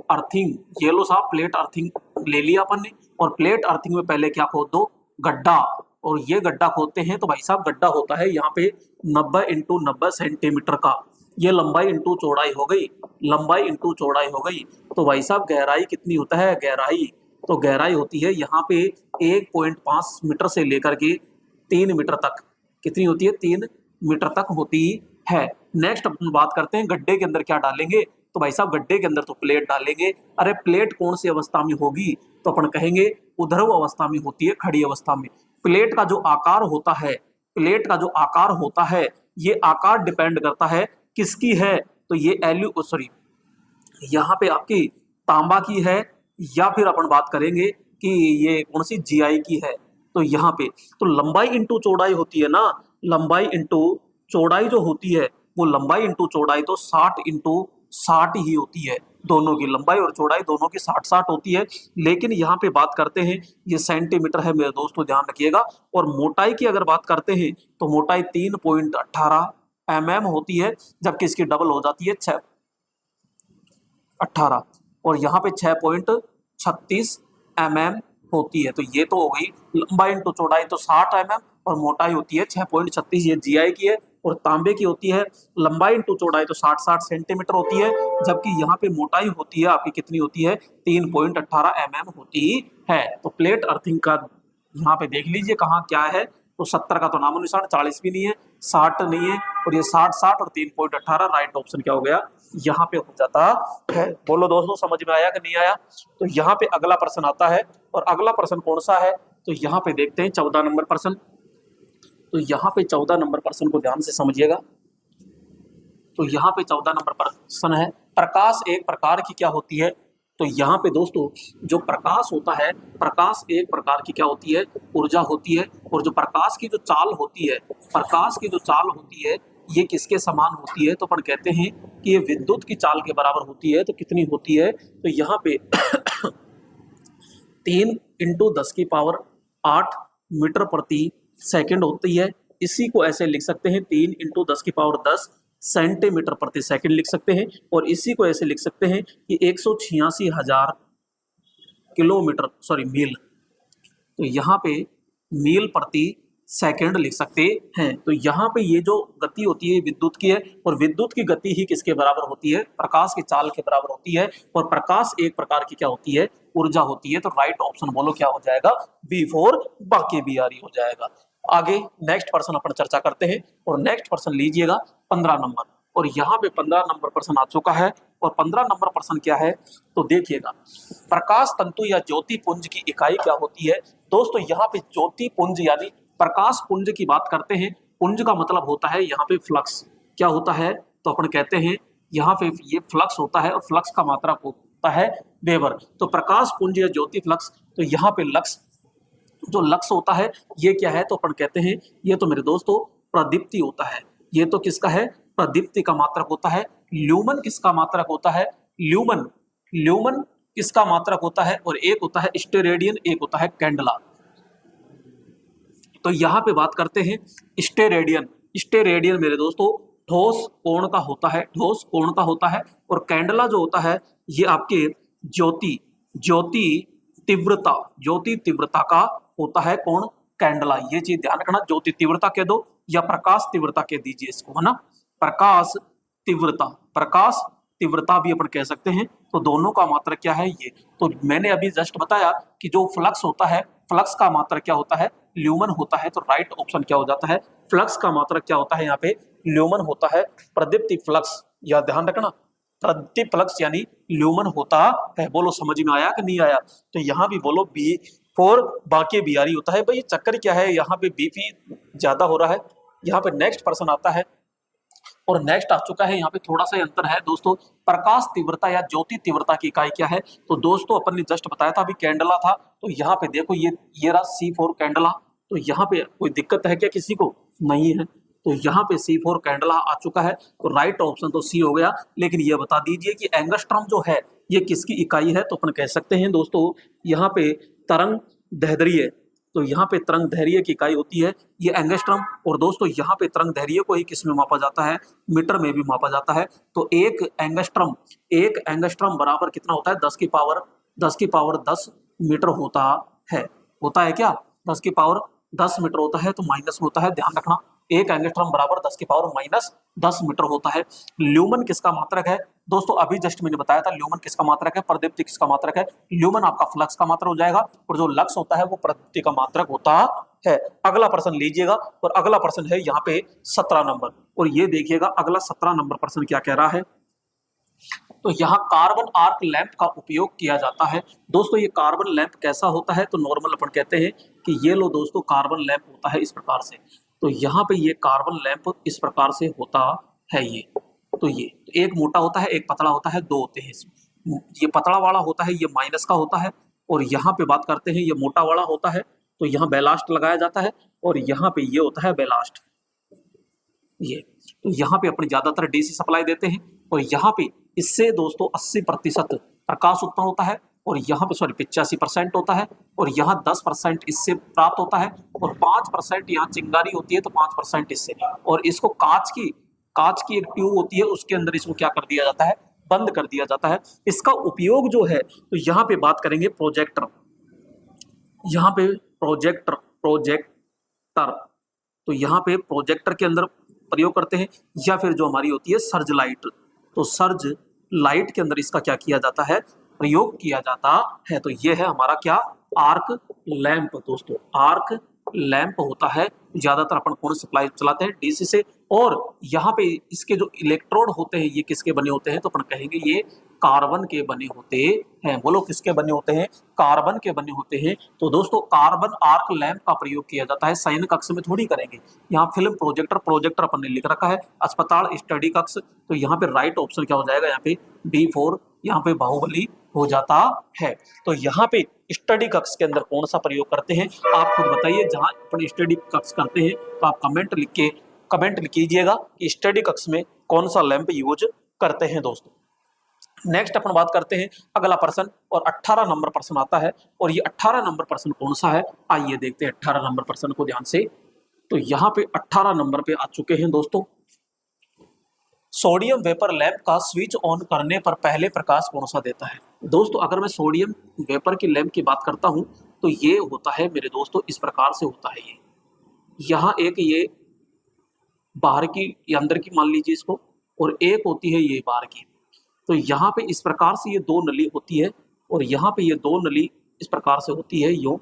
अर्थिंग। ये लो साहब, प्लेट अर्थिंग ले लिया अपन ने, और प्लेट अर्थिंग में पहले क्या खोद दो, गड्ढा, और ये गड्ढा खोदते हैं तो भाई साहब गड्ढा होता है यहाँ पे 90 × 90 सेंटीमीटर का। ये लंबाई इंटू चौड़ाई हो गई, लंबाई इंटू चौड़ाई हो गई। तो भाई साहब गहराई कितनी होता है, गहराई, तो गहराई होती है यहाँ पे 1.5 मीटर से लेकर के 3 मीटर तक। कितनी होती है, 3 मीटर तक होती है। नेक्स्ट अपन बात करते हैं गड्ढे के अंदर क्या डालेंगे, तो भाई साहब गड्ढे के अंदर तो प्लेट डालेंगे। अरे प्लेट कौन सी अवस्था में होगी, तो अपन कहेंगे उधर्व अवस्था में होती है, खड़ी अवस्था में। प्लेट का जो आकार होता है, प्लेट का जो आकार होता है, ये आकार डिपेंड करता है किसकी है, तो ये यहाँ पे आपकी तांबा की है, या फिर अपन बात करेंगे कि ये कौन सी GI की है। तो यहाँ पे तो लंबाई इंटू चौड़ाई होती है ना, लंबाई इंटू चौड़ाई जो होती है, वो लंबाई इंटू चौड़ाई तो 60 × 60 ही होती है। दोनों की लंबाई और चौड़ाई दोनों की 60-60 होती है। लेकिन यहाँ पे बात करते हैं, ये सेंटीमीटर है मेरे दोस्तों, ध्यान रखिएगा। और मोटाई की अगर बात करते हैं तो मोटाई 3.18 mm होती है, जबकि इसकी डबल हो जाती है 6.18, और यहाँ पे 6.36 mm होती है। तो ये तो हो गई लंबाई इंटू चौड़ाई तो 60 mm, और मोटाई होती है 6.36, ये GI की है। और तांबे की होती है लंबाई इंटू चौड़ाई तो 60-60 सेंटीमीटर होती है, जबकि यहाँ पे मोटाई होती है आपकी कितनी होती है, 3.18 mm होती है। तो प्लेट अर्थिंग का यहाँ पे देख लीजिए कहाँ क्या है, तो 70 का तो नामो निशान, 40 भी नहीं है, 60 नहीं है, और ये 60-60 और 3.18, राइट ऑप्शन क्या हो गया, यहाँ पे हो जाता है। बोलो दोस्तों समझ में आया कि नहीं आया। तो यहाँ पे अगला प्रश्न आता है, और अगला प्रश्न कौन सा है, तो यहाँ पे देखते हैं 14 नंबर प्रश्न। तो यहाँ पे 14 नंबर प्रश्न को ध्यान से समझिएगा। तो यहाँ पे 14 नंबर प्रश्न है, प्रकाश एक प्रकार की क्या होती है। तो यहाँ पे दोस्तों जो प्रकाश होता है, प्रकाश एक प्रकार की क्या होती है, ऊर्जा होती है। और जो प्रकाश की जो चाल होती है, प्रकाश की जो चाल होती है, ये किसके समान होती है, तो अपन कहते हैं कि ये विद्युत की चाल के बराबर होती है। तो कितनी होती है, तो यहाँ पे 3 × 10⁸ मीटर प्रति सेकंड होती है। इसी को ऐसे लिख सकते हैं 3 × 10⁻10 सेंटीमीटर प्रति सेकंड लिख सकते हैं। और इसी को ऐसे लिख सकते हैं कि 186,000 मील, तो यहाँ पे मील प्रति सेकंड लिख सकते हैं। तो यहाँ पे ये जो गति होती है विद्युत की है, और विद्युत की गति ही किसके बराबर होती है, प्रकाश की चाल के बराबर होती है। और प्रकाश एक प्रकार की क्या होती है, ऊर्जा होती है। तो राइट ऑप्शन बोलो क्या हो जाएगा, B4 बाकी BRE हो जाएगा। आगे नेक्स्ट प्रश्न अपन चर्चा करते हैं, और नेक्स्ट प्रश्न लीजिएगा 15 नंबर। और यहाँ पे 15 नंबर प्रश्न आ चुका है, और 15 नंबर प्रश्न क्या है, तो देखिएगा प्रकाश तंतु या ज्योति पुंज की इकाई क्या होती है। दोस्तों यहाँ पे ज्योति पुंज यानी प्रकाश पुंज की बात करते हैं। पुंज का मतलब होता है यहाँ पे फ्लक्स, क्या होता है, तो अपन कहते हैं यहाँ पे ये फ्लक्स होता है और फ्लक्स का मात्रक होता है वेबर। तो प्रकाश पुंज या ज्योति फ्लक्स, तो यहाँ पे लक्स, जो लक्स होता है ये क्या है, तो अपन कहते हैं ये तो मेरे दोस्तों प्रदीप्ति होता है। ये तो किसका है, प्रदीप्ति का मात्रक होता है। ल्यूमन किसका मात्रक होता है, ल्यूमन, ल्यूमन किसका मात्रक होता है, और एक होता है स्टेरेडियन, एक होता है कैंडला। तो यहाँ पे बात करते हैं स्टेरेडियन। स्टेरेडियन मेरे दोस्तों ठोस कोण का होता है, ठोस कोण का होता है। और कैंडला जो होता है ये आपके ज्योति, ज्योति तीव्रता, ज्योति तीव्रता का होता है कौन, कैंडला। ये चीज ध्यान रखना, ज्योति तीव्रता कह दो या प्रकाश तीव्रता कह दीजिए इसको, है ना। प्रकाश तीव्रता, प्रकाश तीव्रता भी अपन कह सकते हैं। तो दोनों का मात्रक क्या है ये, तो मैंने अभी जस्ट बताया कि जो फ्लक्स होता है, फ्लक्स का मात्रक क्या होता है, ल्यूमन होता है। तो राइट ऑप्शन क्या हो जाता है, फ्लक्स का मात्रक क्या होता है यहाँ पे, ल्यूमन होता है। प्रदीप्ति फ्लक्स, या ध्यान रखना प्रदीप्ति फ्लक्स यानी ल्यूमन होता है। बोलो समझ में आया कि नहीं आया, तो यहाँ भी बोलो B4 बाकी BRE होता है। भाई ये चक्कर क्या है, यहाँ पे BP ज्यादा हो रहा है। यहाँ पे नेक्स्ट पर्सन आता है और नेक्स्ट आ चुका है, यहाँ पे थोड़ा सा अंतर है दोस्तों। प्रकाश तीव्रता या ज्योति तीव्रता की इकाई क्या है, तो दोस्तों अपन ने जस्ट बताया था अभी कैंडला था। तो यहाँ पे देखो ये रहा C4 कैंडला। तो यहाँ पे कोई दिक्कत है क्या किसी को, नहीं है। तो यहाँ पे C4 कैंडला आ चुका है। तो राइट ऑप्शन तो C हो गया। लेकिन ये बता दीजिए कि एंगस्ट्रॉम जो है ये किसकी इकाई है, तो अपन कह सकते हैं दोस्तों यहाँ पे तरंग दैर्ध्य। तो यहाँ पे तरंग दैर्ध्य की इकाई होती है ये एंगस्ट्रॉम। और दोस्तों यहाँ पे तरंग दैर्ध्य को ही किस में मापा जाता है, मीटर में भी मापा जाता है। तो एक एंगस्ट्रॉम बराबर कितना होता है, 10 की पावर 10 मीटर होता है क्या, 10 की पावर 10 मीटर होता है। तो माइनस होता है, ध्यान रखना, एक एंगस्ट्रॉम बराबर 10 की पावर -10 मीटर होता है। ल्यूमन किसका मात्रक है दोस्तों, अभी जस्ट मैंने बताया था ल्यूमन किसका मात्रक है, प्रदीप्ति किसका मात्रक है। ल्यूमन आपका फ्लक्स का मात्रक हो जाएगा और जो लक्स होता है वो प्रदीप्ति का मात्रक होता है। अगला प्रश्न लीजिएगा, और अगला प्रश्न है यहाँ पे 17 नंबर। और ये देखिएगा अगला 17 नंबर प्रश्न क्या कह रहा है। तो यहाँ कार्बन आर्क लैंप का उपयोग किया जाता है। दोस्तों ये कार्बन लैंप कैसा होता है, तो नॉर्मल अपन कहते हैं कि ये लो दोस्तों कार्बन लैंप होता है इस प्रकार से। तो यहाँ पे ये कार्बन लैंप इस प्रकार से होता है ये। तो ये एक मोटा होता है, एक पतला होता है, दो होते हैं इसमें। ये पतला वाला होता है ये माइनस का होता है, और यहाँ पे बात करते हैं ये मोटा वाला होता है। तो यहाँ बेलास्ट लगाया जाता है, और यहाँ पे ये होता है बेलास्ट। ये तो यहाँ पे अपने ज्यादातर DC सप्लाई देते हैं, और यहाँ पे इससे दोस्तों 80% प्रकाश उत्पन्न होता है, और यहाँ पे 85% होता है, और यहाँ 10% इससे प्राप्त होता है, और 5% यहाँ चिंगारी होती है, तो 5% इससे। और इसको कांच की एक ट्यूब होती है, उसके अंदर इसको क्या कर दिया जाता है, बंद कर दिया जाता है। इसका उपयोग जो है, तो यहाँ पे बात करेंगे प्रोजेक्टर। यहाँ पे प्रोजेक्टर, तो यहाँ पे प्रोजेक्टर के अंदर प्रयोग करते हैं, या फिर जो हमारी होती है सर्ज लाइट, तो सर्ज लाइट के अंदर इसका क्या किया जाता है, प्रयोग किया जाता है। तो ये है हमारा क्या, आर्क लैंप। दोस्तों आर्क लैंप होता है, ज्यादातर अपन कौन सप्लाई चलाते हैं, DC से। और यहाँ पे इसके जो इलेक्ट्रोड होते हैं ये किसके बने होते हैं, तो अपन कहेंगे ये कार्बन के बने होते हैं। बोलो किसके बने होते हैं, कार्बन के बने होते हैं। तो दोस्तों कार्बन आर्क लैंप का प्रयोग किया जाता है, शयन कक्ष में थोड़ी करेंगे। यहाँ फिल्म प्रोजेक्टर अपन ने लिख रखा है, अस्पताल स्टडी कक्ष। तो यहाँ पे राइट ऑप्शन क्या हो जाएगा, यहाँ पे D4, यहाँ पे बाहुबली हो जाता है। तो यहाँ पे स्टडी कक्ष के अंदर कौन सा प्रयोग करते हैं, आप खुद बताइए। जहां अपन स्टडी कक्ष करते हैं तो आप कमेंट कीजिएगा कि स्टडी कक्ष में कौन सा लैंप यूज करते हैं दोस्तों। नेक्स्ट अपन बात करते हैं अगला प्रश्न, और 18 नंबर प्रश्न आता है। और ये 18 नंबर प्रश्न कौन सा है, आइए देखते हैं 18 नंबर प्रश्न को ध्यान से। तो यहाँ पे 18 नंबर पे आ चुके हैं दोस्तों। सोडियम वेपर लैंप का स्विच ऑन करने पर पहले प्रकाश कौन सा देता है। दोस्तों अगर मैं सोडियम वेपर की लैंप की बात करता हूं, तो ये होता है मेरे दोस्तों इस प्रकार से होता है। ये यहाँ एक ये बाहर की या अंदर की मान लीजिए इसको, और एक होती है ये बाहर की। तो यहाँ पे इस प्रकार से ये दो नली होती है, और यहाँ पे ये दो नली इस प्रकार से होती है यूं,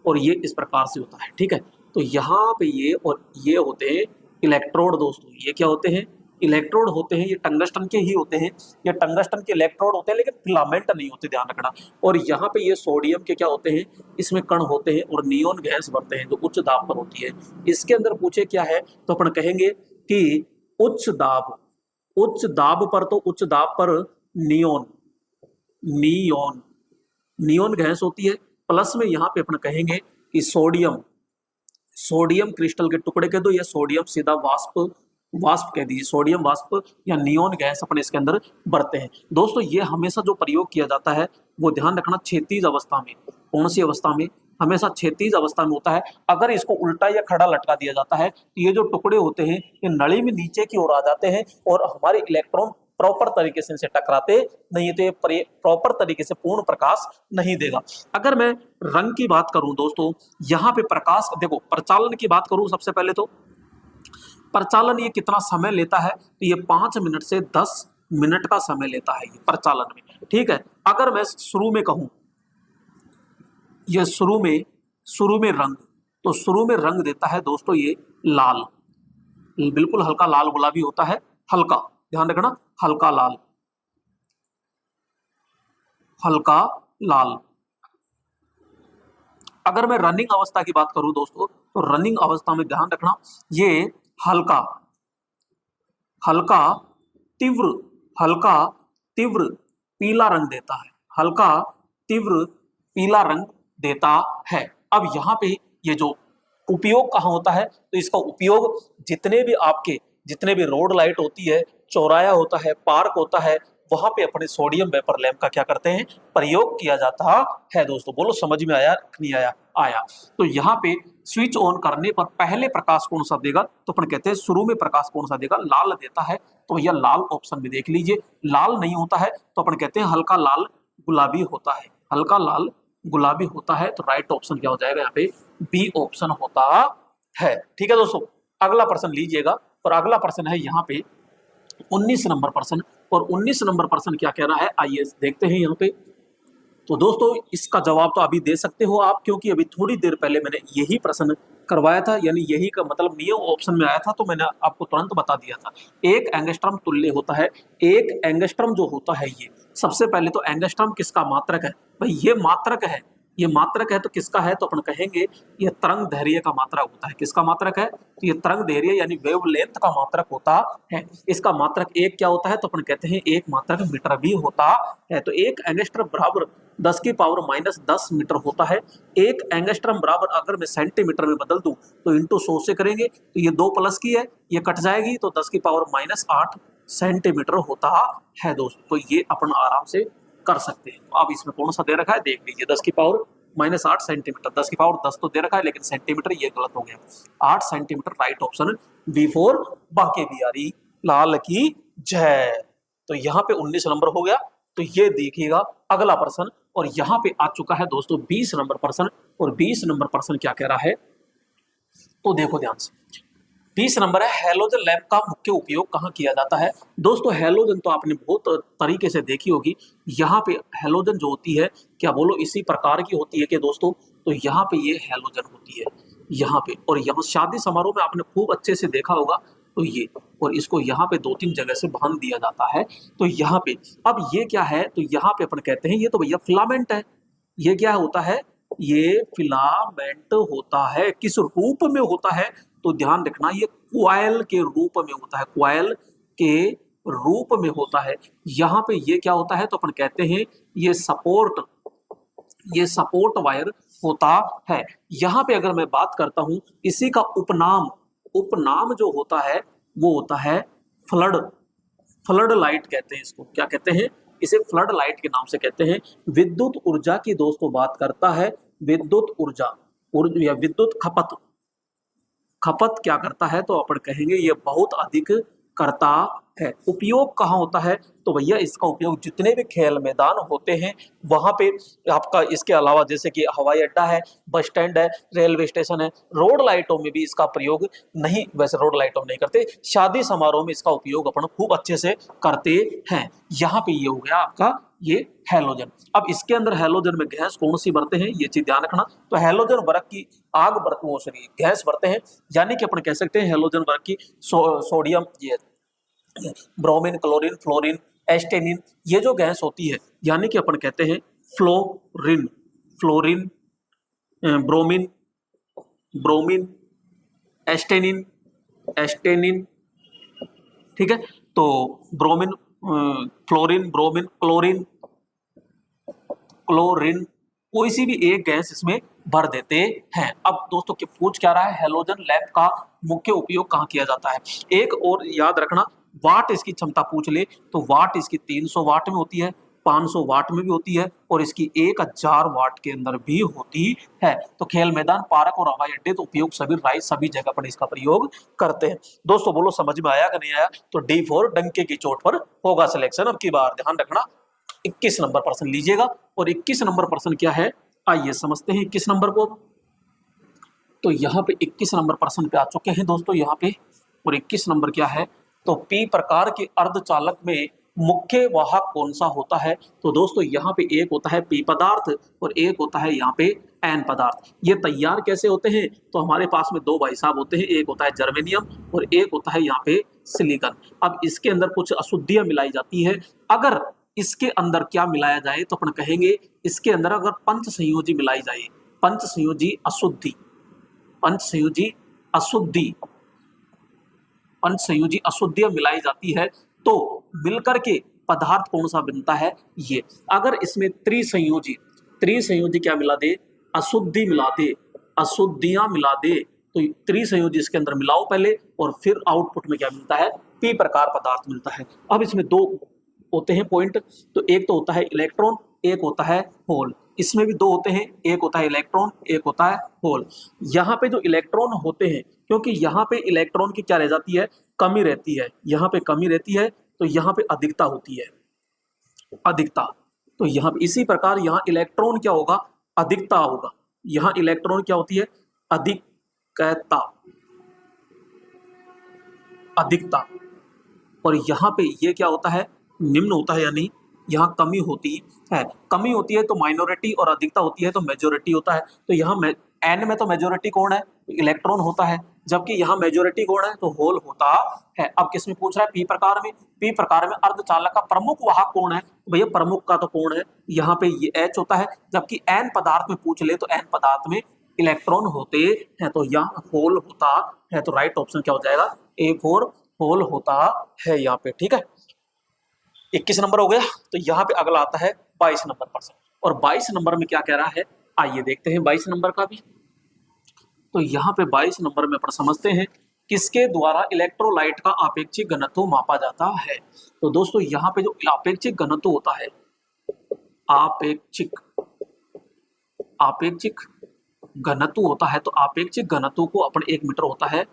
और ये इस प्रकार से होता है, ठीक है। तो यहाँ पे ये और ये होते हैं इलेक्ट्रोड। दोस्तों ये क्या होते हैं, इलेक्ट्रोड होते हैं। ये टंगस्टन के ही होते हैं, ये टंगस्टन के इलेक्ट्रोड होते हैं, लेकिन फिलामेंट नहीं होते, ध्यान रखना। और यहाँ पे ये सोडियम के क्या होते हैं, इसमें कण होते हैं, और नियोन गैस बढ़ते हैं जो उच्च दाब पर होती है। इसके अंदर पूछे क्या है, तो अपन कहेंगे कि उच्च दाब, उच्च दाब पर, तो उच्च दाब पर नियोन, नियोन, नियोन गैस होती है। प्लस में यहां पे अपन कहेंगे कि सोडियम, सोडियम क्रिस्टल के टुकड़े कह दो या सोडियम सीधा वाष्प, वाष्प कह दीजिए, सोडियम वाष्प या नियोन गैस अपने इसके अंदर बढ़ते हैं। दोस्तों ये हमेशा जो प्रयोग किया जाता है वो ध्यान रखना क्षैतिज अवस्था में, कौन सी अवस्था में, हमेशा क्षैतिज अवस्था में होता है। अगर इसको उल्टा या खड़ा लटका दिया जाता है तो ये जो टुकड़े होते हैं ये नली में नीचे की ओर आ जाते हैं और हमारे इलेक्ट्रॉन प्रॉपर तरीके से इनसे टकराते नहीं, तो ये प्रॉपर तरीके से पूर्ण प्रकाश नहीं देगा। अगर मैं रंग की बात करूं दोस्तों, यहाँ पे प्रकाश देखो, प्रचालन की बात करूं सबसे पहले तो प्रचालन ये कितना समय लेता है, तो ये 5 मिनट से 10 मिनट का समय लेता है ये प्रचालन में, ठीक है। अगर मैं शुरू में कहूं, ये शुरू में रंग, तो शुरू में रंग देता है दोस्तों ये लाल, बिल्कुल हल्का लाल गुलाबी होता है, हल्का, ध्यान रखना, हल्का लाल, हल्का लाल। अगर मैं रनिंग अवस्था की बात करूं दोस्तों, तो रनिंग अवस्था में ध्यान रखना ये हल्का, हल्का तीव्र, हल्का तीव्र पीला रंग देता है, हल्का तीव्र पीला रंग देता है। अब यहाँ पे ये जो उपयोग कहाँ होता है, तो इसका उपयोग जितने भी आपके, जितने भी रोड लाइट होती है, चौराया होता है, पार्क होता है, वहां पे अपने सोडियम वेपर लैंप का क्या करते हैं, प्रयोग किया जाता है। दोस्तों बोलो समझ में आया नहीं आया, आया। तो यहाँ पे स्विच ऑन करने पर पहले प्रकाश कौन सा देगा, तो अपन कहते हैं शुरू में प्रकाश कौन सा देगा, लाल देता है, तो भैया लाल ऑप्शन में देख लीजिए। लाल नहीं होता है तो अपन कहते हैं हल्का लाल गुलाबी होता है, हल्का लाल गुलाबी होता है, तो राइट ऑप्शन क्या हो जाएगा यहाँ पे, बी ऑप्शन होता है। ठीक है दोस्तों, अगला प्रश्न लीजिएगा, और अगला प्रश्न है यहाँ पे 19 नंबर प्रश्न, और 19 नंबर प्रश्न क्या कह रहा है, आइए देखते हैं यहाँ पे। तो दोस्तों इसका जवाब तो अभी दे सकते हो आप, क्योंकि अभी थोड़ी देर पहले मैंने यही प्रश्न करवाया था, यानी यही का मतलब नियम ऑप्शन में आया था, तो मैंने आपको तुरंत बता दिया था। एक एंगस्ट्रम तुल्य होता है, एक एंगस्ट्रम जो होता है ये, सबसे पहले तो एंगस्ट्रम किसका मात्रक है, भाई ये मात्रक है, ये मात्रक है, तो किसका है, तो अपन कहेंगे ये तरंग दैर्घ्य का मात्रक होता है। किसका मात्रक है, तो ये तरंग दैर्घ्य यानी वेवलेंथ का मात्रक होता है। इसका मात्रक एक क्या होता है, तो अपन कहते हैं एक मात्रक मीटर भी होता है। तो एक एंगस्ट्रम बराबर 10 की पावर -10 मीटर होता है। एक एंगस्ट्रम बराबर अगर मैं सेंटीमीटर में बदल दूं तो इंटू 100 से करेंगे, तो ये 2 प्लस की है, ये कट जाएगी, तो 10 की पावर -8 सेंटीमीटर होता है दोस्तों। तो ये अपन आराम से कर सकते हैं। अब इसमें कौन सा दे रखा है देख लीजिए, 10 की पावर -8 सेंटीमीटर, 10 की पावर 10 तो दे रखा है, लेकिन सेंटीमीटर ये गलत हो गया, 8 centimetre right option B4 Banke Bihari लाल की जय। तो यहाँ पे 19 नंबर हो गया। तो ये देखिएगा अगला प्रश्न, और यहाँ पे आ चुका है दोस्तों 20 नंबर प्रश्न, और 20 नंबर प्रश्न क्या कह रहा है, तो देखो ध्यान से। 20 नंबर है, हैलोजन लैंप का मुख्य उपयोग कहाँ किया जाता है। दोस्तों हैलोजन तो आपने बहुत तरीके से देखी होगी। यहाँ पे हैलोजन जो होती है, क्या बोलो इसी प्रकार की होती है कि दोस्तों, तो यहाँ पे ये हैलोजन होती है यहाँ पे, और यहाँ शादी समारोह में आपने खूब अच्छे से देखा होगा, तो ये, और इसको यहाँ पे 2-3 जगह से बांध दिया जाता है। तो यहाँ पे अब ये क्या है, तो यहाँ पे अपन कहते हैं ये तो भैया फिलामेंट है। ये क्या होता है, ये फिलामेंट होता है। किस रूप में होता है, तो ध्यान रखना ये क्वाइल के रूप में होता है, क्वाइल के रूप में होता है। यहाँ पे ये क्या होता है, तो अपन कहते हैं ये सपोर्ट, ये सपोर्ट वायर होता है। यहाँ पे अगर मैं बात करता हूं, इसी का उपनाम, उपनाम जो होता है वो होता है फ्लड, फ्लड लाइट कहते हैं इसको। क्या कहते हैं, इसे फ्लड लाइट के नाम से कहते हैं। विद्युत ऊर्जा की दोस्तों बात करता है, विद्युत ऊर्जा या विद्युत खपत, खपत क्या करता है, तो अपन कहेंगे ये बहुत अधिक करता है। उपयोग कहाँ होता है, तो भैया इसका उपयोग जितने भी खेल मैदान होते हैं वहां पे आपका, इसके अलावा जैसे कि हवाई अड्डा है, बस स्टैंड है, रेलवे स्टेशन है, रोड लाइटों में भी इसका प्रयोग नहीं, वैसे रोड लाइटों में नहीं करते, शादी समारोह में इसका उपयोग अपन खूब अच्छे से करते हैं। यहाँ पे ये हो गया आपका ये हैलोजन। अब इसके अंदर हैलोजन में गैस कौन सी भरते हैं, ये चीज ध्यान रखना। तो हैलोजन वर्ग की आग गैस भरते हैं, यानी कि अपन कह सकते हैं हैलोजन वर्ग की सोडियम, ये ब्रोमीन, क्लोरीन, फ्लोरीन, एस्टेनिन, ये जो गैस होती है, यानी कि अपन कहते हैं फ्लोरीन, फ्लोरीन, ब्रोमीन, ब्रोमीन, एस्टेनिन, एस्टेनिन, ठीक है। तो bromine, fluorine, bromine, chlorine, chlorine, कोई सी भी एक गैस इसमें भर देते हैं। अब दोस्तों पूछ क्या रहा है, हैलोजन लैंप का मुख्य उपयोग कहाँ किया जाता है। एक और याद रखना, वाट इसकी क्षमता पूछ ले तो वाट इसकी 300 वाट में होती है, 500 वाट में भी होती है और इसकी 1000 वाट के अंदर भी होती है। तो खेल मैदान, पार्क और हवाई अड्डे तो उपयोग सभी जगह पर इसका प्रयोग करते हैं। दोस्तों बोलो समझ में आया कि नहीं आया। तो डी फॉर डंके की चोट पर होगा सिलेक्शन। अब की बार ध्यान रखना 21 नंबर प्रश्न लीजिएगा। और 21 नंबर प्रश्न क्या है, आइए समझते हैं 21 नंबर को। तो यहाँ पे 21 नंबर प्रश्न पे आ चुके हैं दोस्तों यहाँ पे। और 21 नंबर क्या है, तो पी प्रकार के अर्धचालक में मुख्य वाहक कौन सा होता है। तो दोस्तों यहाँ पे एक होता है पी पदार्थ और एक होता है यहाँ पे एन पदार्थ। ये तैयार कैसे होते हैं, तो हमारे पास में दो भाई साहब होते हैं, एक होता है जर्मेनियम और एक होता है यहाँ पे सिलिकॉन। अब इसके अंदर कुछ अशुद्धियां मिलाई जाती है। अगर इसके अंदर क्या मिलाया जाए तो अपन कहेंगे इसके अंदर अगर पंच संयोजी मिलाई जाए, पंच संयोजी अशुद्धि, पंच संयोजी अशुद्धि, पंच संयोजी अशुद्धियां मिलाई जाती है तो मिलकर के पदार्थ कौन सा बनता है ये। अगर इसमें त्रिसंयोजी, त्रिसंयोजी क्या मिला दे, अशुद्धि मिला दे, अशुद्धियां मिला दे, तो त्रिसंयोजी इसके अंदर मिलाओ पहले और फिर आउटपुट में क्या मिलता है, पी प्रकार पदार्थ मिलता है। अब इसमें दो होते हैं पॉइंट, तो एक तो होता है इलेक्ट्रॉन, एक होता है होल। इसमें भी दो होते हैं, एक होता है इलेक्ट्रॉन, एक होता है होल। यहाँ पे जो इलेक्ट्रॉन होते हैं, क्योंकि यहाँ पे इलेक्ट्रॉन की क्या रह जाती है, कमी रहती है, यहाँ पे कमी रहती है तो यहाँ पे अधिकता होती है, अधिकता। तो यहाँ पे इसी प्रकार यहाँ इलेक्ट्रॉन क्या होगा, अधिकता होगा। यहाँ इलेक्ट्रॉन क्या होती है, अधिकता, अधिकता। और यहाँ पे ये क्या होता है, निम्न होता है, यानी यहाँ कमी होती है। कमी होती है तो माइनॉरिटी और अधिकता होती है तो मेजोरिटी होता है। तो यहाँ एन में तो मेजोरिटी कौन है, तो इलेक्ट्रॉन होता है, जबकि यहाँ मेजोरिटी कौन है, तो होल होता है। अब किस में पूछ रहा है, पी प्रकार में। पी प्रकार में अर्धचालक का प्रमुख वाहक कौन है, भैया प्रमुख का तो कौन है, यहाँ पे ये एच होता है। जबकि एन पदार्थ में पूछ ले तो एन पदार्थ में इलेक्ट्रॉन होते हैं, तो यहाँ होल होता है। तो राइट ऑप्शन क्या हो जाएगा, ए फॉर होल होता है यहाँ पे। ठीक है, 21 नंबर हो गया। तो यहाँ पे अगला आता है 22 नंबर प्रश्न। और 22 नंबर में क्या कह रहा है, आइए देखते हैं 22 नंबर का भी। तो यहाँ पे 22 नंबर में अपन समझते हैं किसके द्वारा इलेक्ट्रोलाइट का आपेक्षिक घनत्व मापा जाता है। तो दोस्तों यहाँ पे जो आपेक्षिक घनत्व होता है, आपेक्षिक, आपेक्षिक घनत्व होता है, तो आपेक्षिक घनत्व को अपन एक मीटर होता है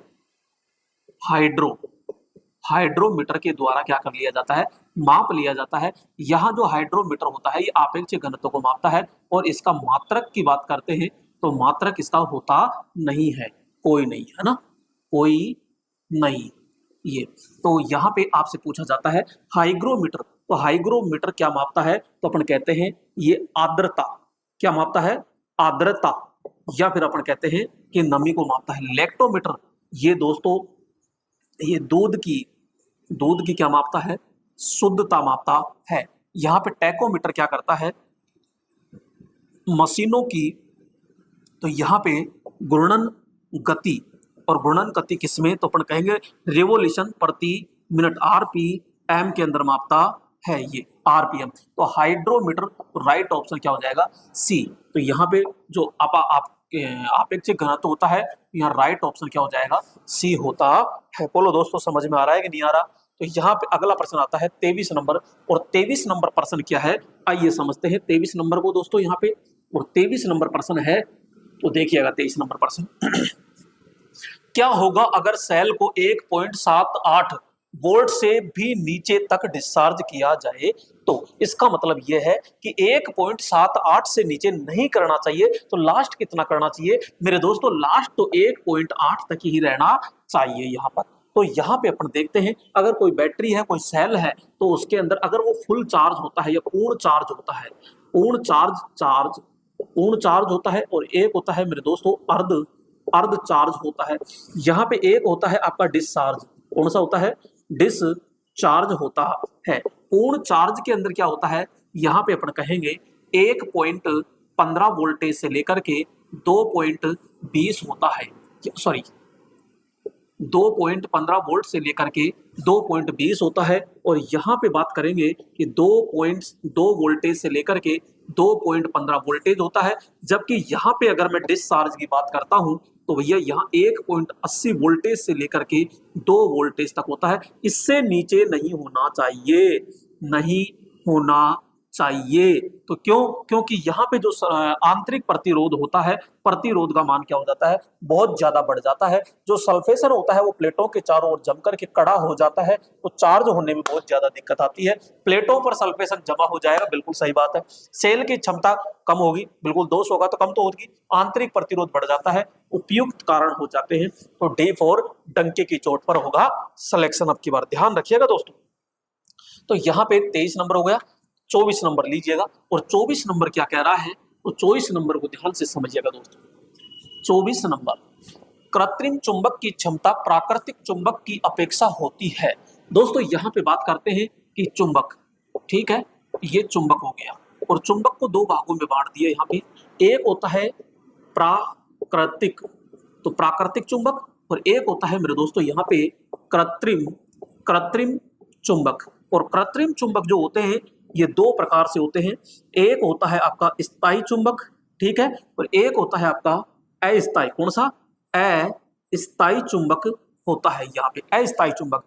हाइड्रोमीटर के द्वारा क्या कर लिया जाता है, माप लिया जाता है। यहाँ जो हाइड्रोमीटर होता है ये आपेक्षिक घनत्व को मापता है। और इसका मात्रक की बात करते हैं तो मात्रक इसका होता नहीं है, कोई नहीं है ना, कोई नहीं। ये तो यहाँ पे आपसे पूछा जाता है हाइग्रोमीटर, तो हाइग्रोमीटर क्या मापता है, तो अपन कहते हैं ये आर्द्रता, क्या मापता है, आर्द्रता, या फिर अपन कहते हैं कि नमी को मापता है। लैक्टोमीटर ये दोस्तों ये दूध की क्या मापता है, शुद्धता मापता है। यहाँ पे टैकोमीटर क्या करता है, मशीनों की, तो यहाँ पे घूर्णन गति, और घूर्णन गति किसमें, तो अपन कहेंगे रिवोल्यूशन प्रति मिनट, आरपीएम के अंदर मापता है ये, आरपीएम। तो हाइड्रोमीटर राइट ऑप्शन क्या हो जाएगा, सी। तो यहाँ पे जो आपेक्षिक घनत्व होता है, यहाँ राइट ऑप्शन क्या हो जाएगा, सी होता है। बोलो दोस्तों समझ में आ रहा है कि नहीं आ रहा। तो यहाँ पे अगला प्रश्न आता है 23 नंबर। और 23 नंबर प्रश्न क्या है, आइए समझते हैं 23 नंबर को दोस्तों यहाँ पे। और 23 नंबर प्रश्न है, तो देखिएगा 23 नंबर प्रश्न क्या होगा अगर सेल को 1.78 वोल्ट से भी नीचे तक डिस्चार्ज किया जाए। तो इसका मतलब यह है कि 1.78 से नीचे नहीं करना चाहिए, तो लास्ट कितना करना चाहिए मेरे दोस्तों, लास्ट तो 1.8 तक ही रहना चाहिए यहाँ पर। तो यहाँ पे अपन देखते हैं अगर कोई बैटरी है, कोई सेल है, तो उसके अंदर अगर वो फुल चार्ज होता है या पूर्ण चार्ज होता है, पूर्ण चार्ज होता है, और एक होता है मेरे दोस्तों अर्ध चार्ज होता है। यहाँ पे एक होता है आपका डिस्चार्ज, कौन सा होता है, डिस्चार्ज होता है। पूर्ण चार्ज के अंदर क्या होता है, यहाँ पे अपन कहेंगे 1.15 वोल्टेज से लेकर के 2.20 होता है, सॉरी 2.15 वोल्ट से लेकर के 2.20 होता है। और यहाँ पे बात करेंगे कि 2.2 वोल्टेज से लेकर के 2.15 वोल्टेज होता है। जबकि यहाँ पे अगर मैं डिस्चार्ज की बात करता हूँ तो भैया यहाँ 1.80 वोल्टेज से लेकर के 2 वोल्टेज तक होता है। इससे नीचे नहीं होना चाहिए, नहीं होना चाहिए। तो क्योंकि यहाँ पे जो आंतरिक प्रतिरोध होता है, प्रतिरोध का मान क्या हो जाता है, बहुत ज्यादा बढ़ जाता है। जो सल्फेशन होता है वो प्लेटों के चारों ओर जम करके कड़ा हो जाता है, तो चार्ज होने में बहुत ज्यादा दिक्कत आती है। प्लेटों पर सल्फेशन जमा हो जाएगा, बिल्कुल सही बात है। सेल की क्षमता कम होगी, बिल्कुल दोष होगा तो कम तो होगी। आंतरिक प्रतिरोध बढ़ जाता है, उपयुक्त कारण हो जाते हैं। तो डी फॉर डंके की चोट पर होगा सिलेक्शन। अब की बार ध्यान रखिएगा दोस्तों। तो यहाँ पे 23 नंबर हो गया, 24 नंबर लीजिएगा। और 24 नंबर क्या कह रहा है, तो 24 नंबर को ध्यान से समझिएगा दोस्तों। 24 नंबर, कृत्रिम चुंबक की क्षमता प्राकृतिक चुंबक की अपेक्षा होती है। दोस्तों यहाँ पे बात करते हैं कि चुंबक, ठीक है, ये चुंबक हो गया और चुंबक को दो भागों में बांट दिया। यहाँ पे एक होता है प्राकृतिक, तो प्राकृतिक चुंबक, और एक होता है मेरे दोस्तों यहाँ पे कृत्रिम चुंबक। और कृत्रिम चुंबक जो होते हैं ये दो प्रकार से होते हैं। एक होता है आपका स्थायी चुंबक, ठीक है, और एक होता है आपका अस्थायी। कौन सा? अस्थायी चुंबक होता है यहाँ पे, अस्थायी चुंबक।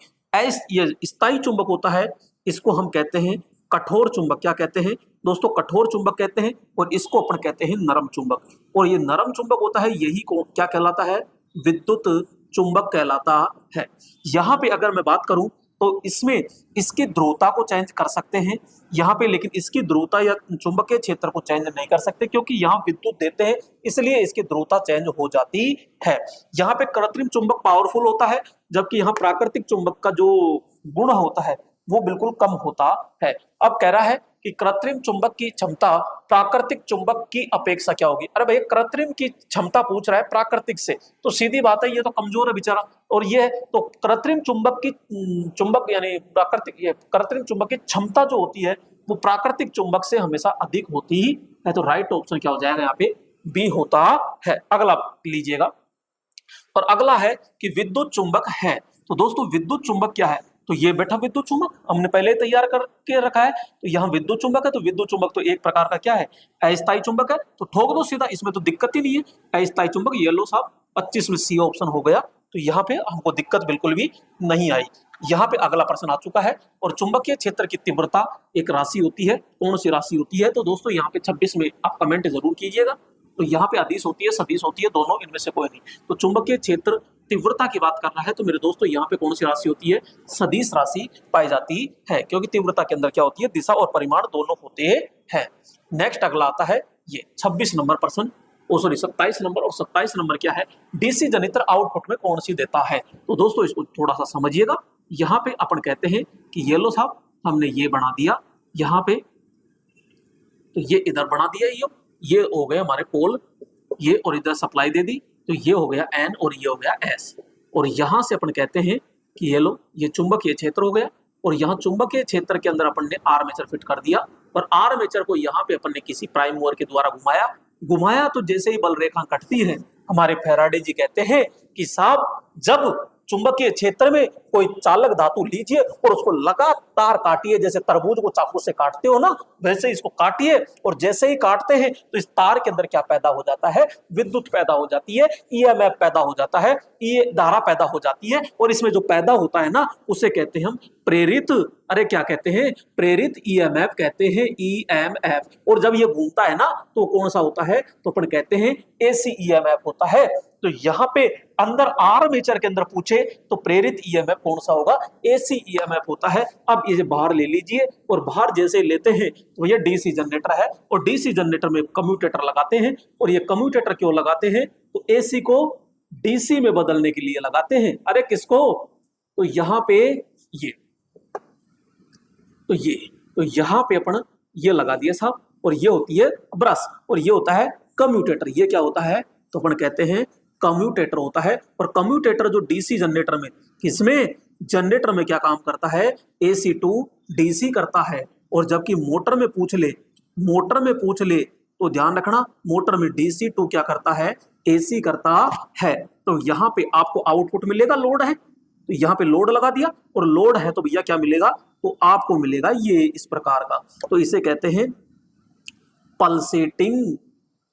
ये स्थायी चुंबक होता है, इसको हम कहते हैं कठोर चुंबक। क्या कहते हैं दोस्तों? कठोर चुंबक कहते हैं। और इसको अपन कहते हैं नरम चुंबक। और ये नरम चुंबक होता है, यही को क्या कहलाता है? विद्युत चुंबक कहलाता है। यहाँ पे अगर मैं बात करूं तो इसमें इसकी ध्रुवता को चेंज कर सकते हैं यहाँ पे, लेकिन इसकी ध्रुवता या चुंबकीय क्षेत्र को चेंज नहीं कर सकते, क्योंकि यहाँ विद्युत देते हैं, इसलिए इसकी ध्रुवता चेंज हो जाती है। यहाँ पे कृत्रिम चुंबक पावरफुल होता है, जबकि यहाँ प्राकृतिक चुंबक का जो गुण होता है वो बिल्कुल कम होता है। अब कह रहा है कि कृत्रिम चुंबक की क्षमता प्राकृतिक चुंबक की अपेक्षा क्या होगी। अरे भाई, कृत्रिम की क्षमता पूछ रहा है प्राकृतिक से, तो सीधी बात है ये तो कमजोर है बेचारा। और ये तो कृत्रिम चुंबक यानी प्राकृतिक, ये कृत्रिम चुंबक की क्षमता जो होती है वो प्राकृतिक चुंबक से हमेशा अधिक होती है। तो राइट ऑप्शन क्या हो जाएगा यहाँ पे? बी होता है। अगला लीजिएगा, और अगला है कि विद्युत चुंबक है। तो दोस्तों विद्युत चुंबक क्या है? तो ये बैठा विद्युत चुंबक हमने पहले तैयार करके रखा है। तो यहाँ विद्युत चुंबक है, तो विद्युत चुंबक तो एक प्रकार का क्या है? अस्थायी चुंबक है। तो ठोक दो सीधा, इसमें तो दिक्कत ही नहीं है। अस्थायी चुंबक, ये लो साहब, 25 में सी ऑप्शन हो गया। तो यहाँ पे हमको दिक्कत बिल्कुल भी नहीं आई। यहाँ पे अगला प्रश्न आ चुका है। और चुंबकीय क्षेत्र की तीव्रता एक राशि होती है, कौन सी राशि होती है? तो दोस्तों यहाँ पे 26 में आप कमेंट जरूर कीजिएगा। तो यहाँ पे अदिश होती है, सदिश होती है, दोनों, इनमें से कोई नहीं। तो चुंबकीय क्षेत्र तीव्रता की बात कर रहा है, तो मेरे दोस्तों यहाँ पे कौन सी राशि होती है? सदिश राशि पाई जाती है, क्योंकि तीव्रता के अंदर क्या होती है? दिशा और परिमाण दोनों होते हैं। नेक्स्ट अगला आता है ये 26 नंबर प्रश्न, 27 नंबर। और 27 नंबर क्या है? डीसी जनित्र आउटपुट में कौन सी देता है? तो दोस्तों इसको थोड़ा सा समझिएगा। यहाँ पे अपन कहते हैं कि ये लो साहब, हमने ये बना दिया यहाँ पे, तो ये इधर बना दिया, ये हो गए हमारे पोल, ये, और इधर सप्लाई दे दी, तो ये हो गया एन और ये हो गया एस। और यहां से अपन कहते हैं कि ये लो, ये चुंबकीय क्षेत्र हो गया। और यहाँ चुंबकीय क्षेत्र के अंदर अपन ने आर्मेचर फिट कर दिया, और आर्मेचर को यहाँ पे अपन ने किसी प्राइम मूवर के द्वारा घुमाया। तो जैसे ही बल रेखा कटती है, हमारे फैराडे जी कहते हैं कि साहब, जब चुंबकीय क्षेत्र में कोई चालक धातु लीजिए और उसको लगातार काटिए, जैसे तरबूज को चाकू से काटते हो ना, वैसे इसको काटिए। और जैसे ही काटते हैं तो इस तार के अंदर क्या पैदा हो जाता है? विद्युत पैदा हो जाती है, ईएमएफ पैदा हो जाता है, ये धारा पैदा हो जाती है। और इसमें जो पैदा होता है ना, उसे कहते हैं हम प्रेरित, अरे क्या कहते हैं? प्रेरित ईएमएफ कहते हैं, ईएमएफ। और जब ये घूमता है ना, तो कौन सा होता है? तो अपन कहते हैं एसी ईएमएफ होता है। तो यहाँ पे अंदर आर्मेचर के अंदर पूछे तो प्रेरित ईएमएफ कौन सा होगा? एसी ईएमएफ होता है। अब ये बाहर ले लीजिए, और बाहर जैसे लेते हैं तो ये डीसी जनरेटर है, और डीसी जनरेटर में कम्यूटेटर लगाते हैं। और ये कम्यूटेटर क्यों लगाते हैं? तो एसी को डीसी में बदलने के लिए लगाते हैं। अरे किसको? तो यहाँ पे ये, तो यहाँ पे अपन ये लगा दिया साहब, और ये होती है ब्रश, और ये होता है कम्यूटेटर। ये क्या होता है? तो अपन कहते हैं कम्यूटेटर होता है। और कम्यूटेटर जो डीसी जनरेटर में, किसमें? जनरेटर में क्या काम करता है? एसी टू डीसी करता है। और जबकि मोटर में पूछ ले तो ध्यान रखना, मोटर में डीसी टू क्या करता है? एसी करता है। तो यहाँ पे आपको आउटपुट मिलेगा, लोड है तो यहाँ पे लोड लगा दिया, और लोड है तो भैया क्या मिलेगा, तो आपको मिलेगा ये इस प्रकार का। तो इसे कहते हैं पल्सेटिंग